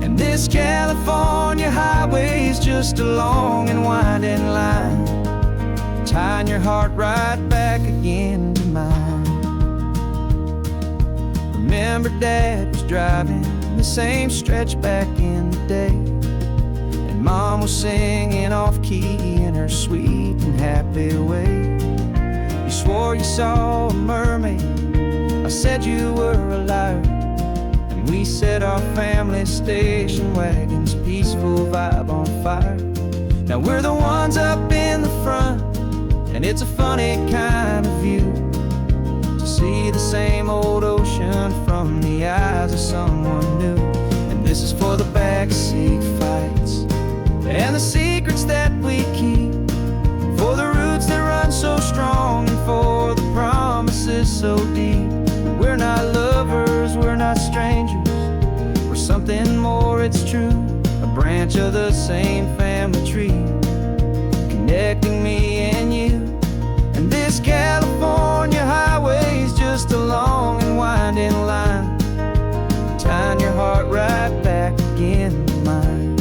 And this California highway is just a long and winding line, tying your heart right back again to mine. Remember Dad was driving the same stretch back in the day, and Mom was singing off-key in her sweet and happy way. You swore you saw a mermaid, I said you were a liar, and we set our family station wagon's peaceful vibe on fire. Now we're the ones up in the front, and it's a funny kind of view to see the same old ocean from the eyes of someone new. And this is for the backseat fights and the secrets that we keep, for the roots that run so strong, and for the promises so deep. We're not lovers, we're not strangers, we're something more, it's true. A branch of the same family tree, connecting me and you. And this California highway is just a long and winding line, tying your heart right back again to mine.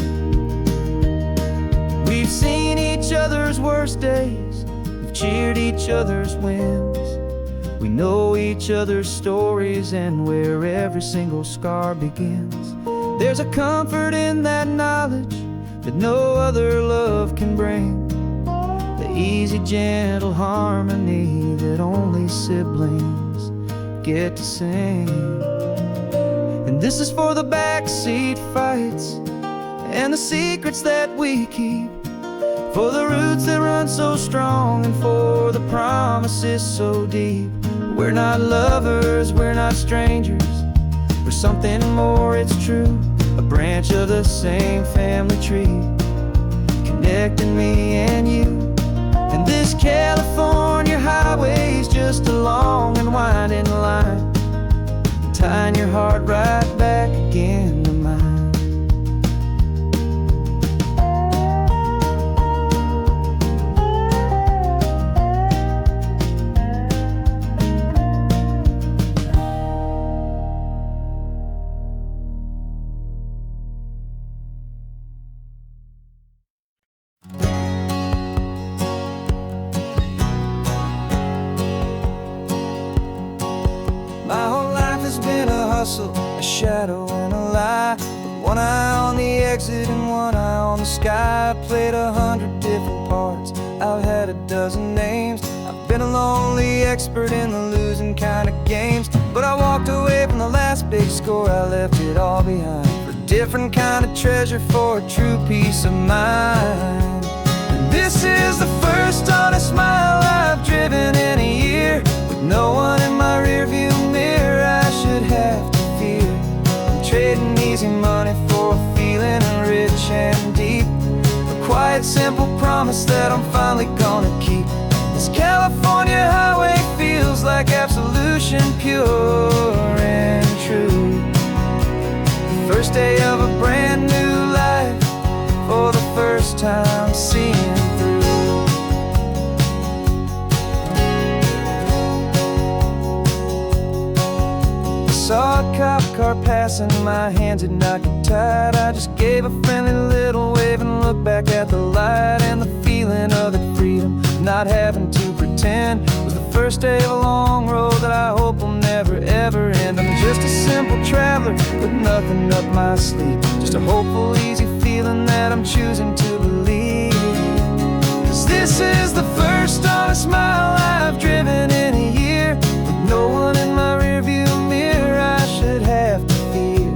We've seen each other's worst days, we've cheered each other's wins, we know each other's stories and where every single scar begins. There's a comfort in that knowledge that no other love can bring, the easy, gentle harmony that only siblings get to sing. And this is for the backseat fights and the secrets that we keep, for the roots that run so strong, and for the promises so deep. We're not lovers, we're not strangers, we're something more, it's true. A branch of the same family tree, connecting me and you. And this California highway is just a long and winding line, tying your heart right back again to mine. My whole life has been a hustle, a shadow and a lie, with one eye on the exit and one eye on the sky. I played 100 different parts, I've had a dozen names, I've been a lonely expert in the losing kind of games. But I walked away from the last big score, I left it all behind, for a different kind of treasure, for a true peace of mind. And this is the first honest mile I've driven in a year, with no one in my rearview mirror I should have to fear. I'm trading easy money for a feeling rich and deep, a quiet, simple promise that I'm finally gonna keep. This California highway feels like absolution, pure and true. The first day of a brand new life, for the first time seeing through. Saw a cop car passing, my hands had not got tied. I just gave a friendly little wave and looked back at the light, and the feeling of that freedom, not having to pretend, was the first day of a long road that I hope will never ever end. I'm just a simple traveler with nothing up my sleeve, just a hopeful, easy feeling that I'm choosing to believe. 'Cause this is the first honest mile I've driven in a year, with no one in my rearview mirror I should have to fear.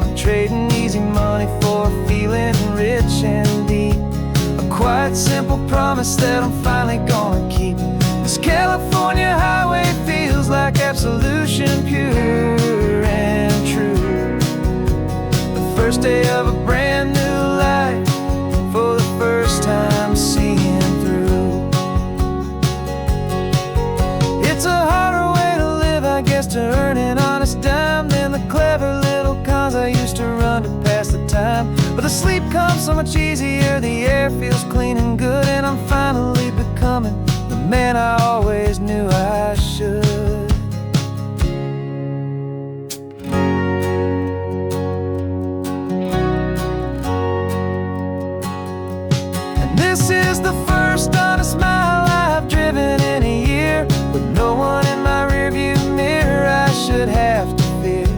I'm trading easy money for a feeling rich and deep, a quiet, simple promise that I'm finally gonna keep. This California highway feels like absolution, pure and true. The first day of a brand new life, for the first time seeing through. It's a harder way to live, I guess, to earn an honest dime than the clever little cons I used to run to pass the time. But the sleep comes so much easier, the air feels clean and good, and I'm finally becoming the man I always knew I should. This is the first honest mile I've driven in a year, with no one in my rearview mirror I should have to fear.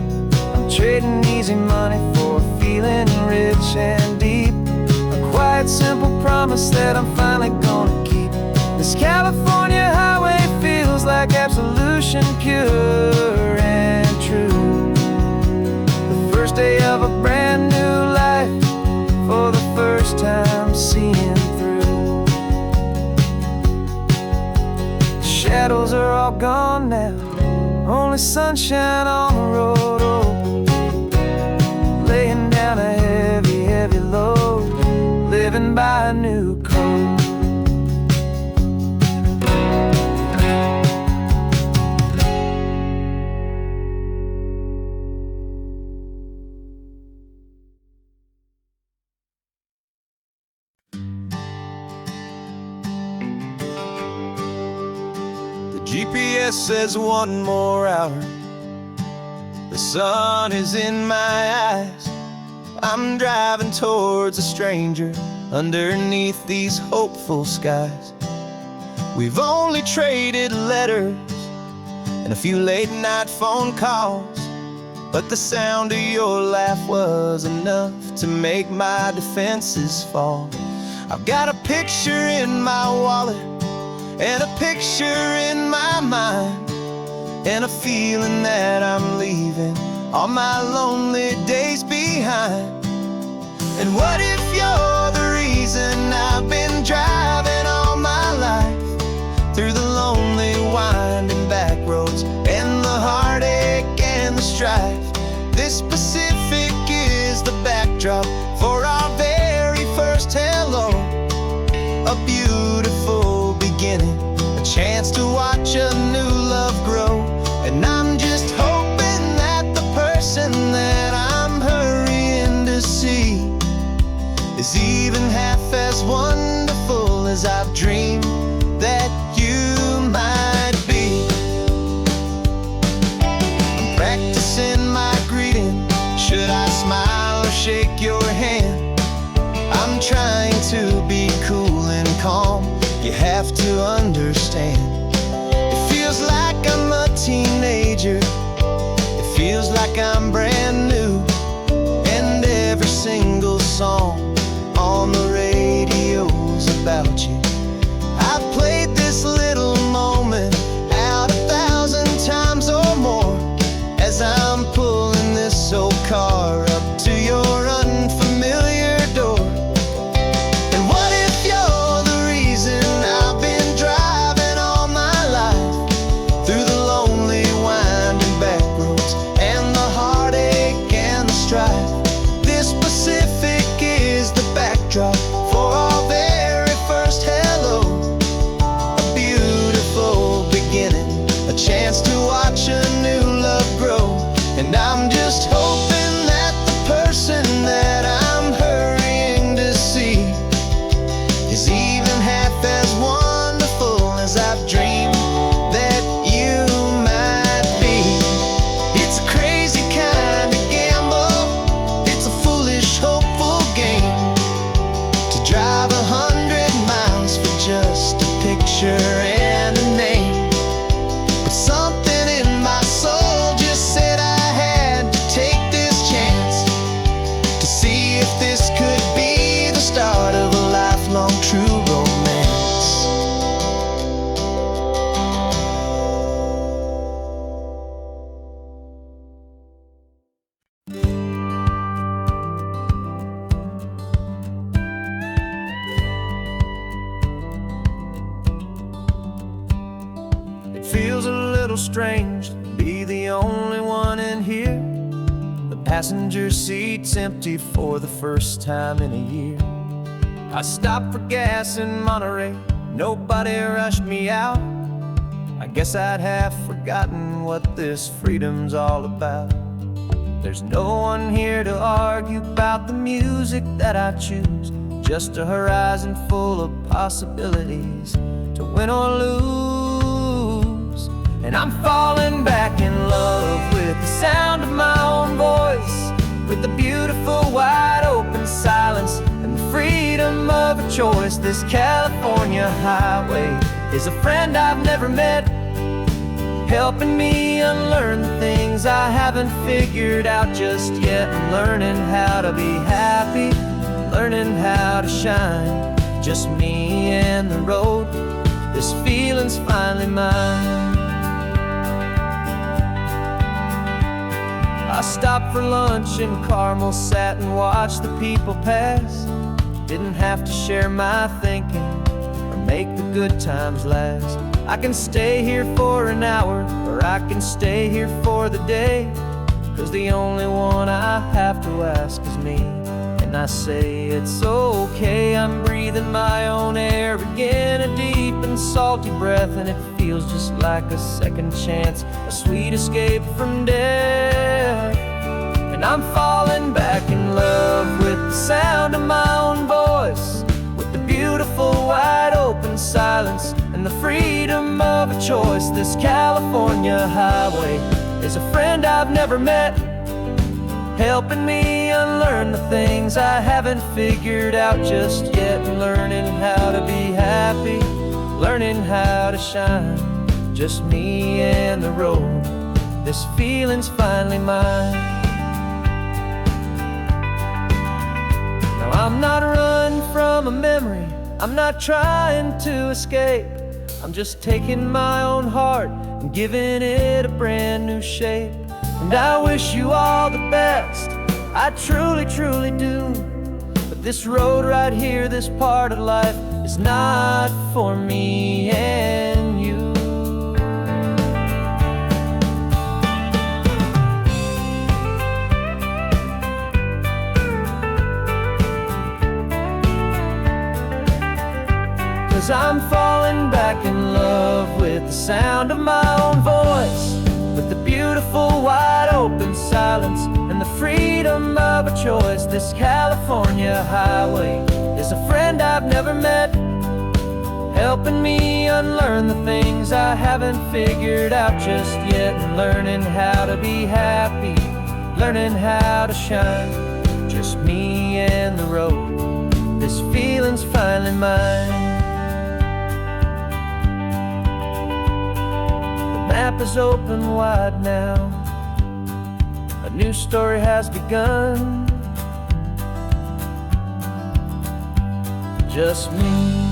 I'm trading easy money for a feeling rich and deep, a quiet, simple promise that I'm finally gonna keep. This California highway feels like absolution, pure and true. The first day of a brand new life, for the first time seeing through. Shadows are all gone now, only sunshine on the road. Oh, laying down a heavy, heavy load, living by a new code. GPS says one more hour. The sun is in my eyes. I'm driving towards a stranger underneath these hopeful skies. We've only traded letters and a few late night phone calls, but the sound of your laugh was enough to make my defenses fall. I've got a picture in my wallet and a picture in my mind, and a feeling that I'm leaving all my lonely days behind. And what if you're the reason I've been driving all my life, through the lonely winding back roads and the heartache and the strife? This Pacific is the backdrop for our very first hello, a beautiful beginning, a chance to watch a new love grow. And I'm just hoping that the person that I'm hurrying to see is even half as wonderful as I've dreamed that you might be. I'm practicing my greeting. Should I smile or shake your hand? I'm trying to be cool and calm. You have to understand, it feels like I'm a teenager, it feels like I'm brand new, and every single song on the radio's about you. I've played this little moment out 1,000 times or more, as I'm pulling this old car up to your unfamiliar door. And what if you're the reason I've been driving all my life, through the lonely winding back roads and the heartache and the strife? This Pacific is feels a little strange to be the only one in here. The passenger seat's empty for the first time in a year. I stopped for gas in Monterey, nobody rushed me out. I guess I'd have forgotten what this freedom's all about. There's no one here to argue about the music that I choose, just a horizon full of possibilities to win or lose. And I'm falling back in love with the sound of my own voice, with the beautiful wide open silence and the freedom of a choice. This California highway is a friend I've never met, helping me unlearn the things I haven't figured out just yet. I'm learning how to be happy, learning how to shine, just me and the road. This feeling's finally mine. I stopped for lunch in Carmel, sat and watched the people pass. Didn't have to share my thinking or make the good times last. I can stay here for an hour, or I can stay here for the day, 'cause the only one I have to ask is me. And I say it's okay, I'm breathing my own air again, a deep and salty breath, and it feels just like a second chance, a sweet escape from death. And I'm falling back in love with the sound of my own voice, with the beautiful wide open silence and the freedom of a choice. This California highway is a friend I've never met, helping me unlearn the things I haven't figured out just yet. Learning how to be happy, learning how to shine, just me and the road. This feeling's finally mine. Now I'm not running from a memory, I'm not trying to escape. I'm just taking my own heart and giving it a brand new shape. And I wish you all the best, I truly, truly do. But this road right here, this part of life, is not for me and you. Cause I'm falling back in love with the sound of my own voice, with the beautiful wide open silence and the freedom of a choice. This California highway is a friend I've never met, helping me unlearn the things I haven't figured out just yet. And learning how to be happy, learning how to shine, just me and the road. This feeling's finally mine. The map is open wide now, a new story has begun, just me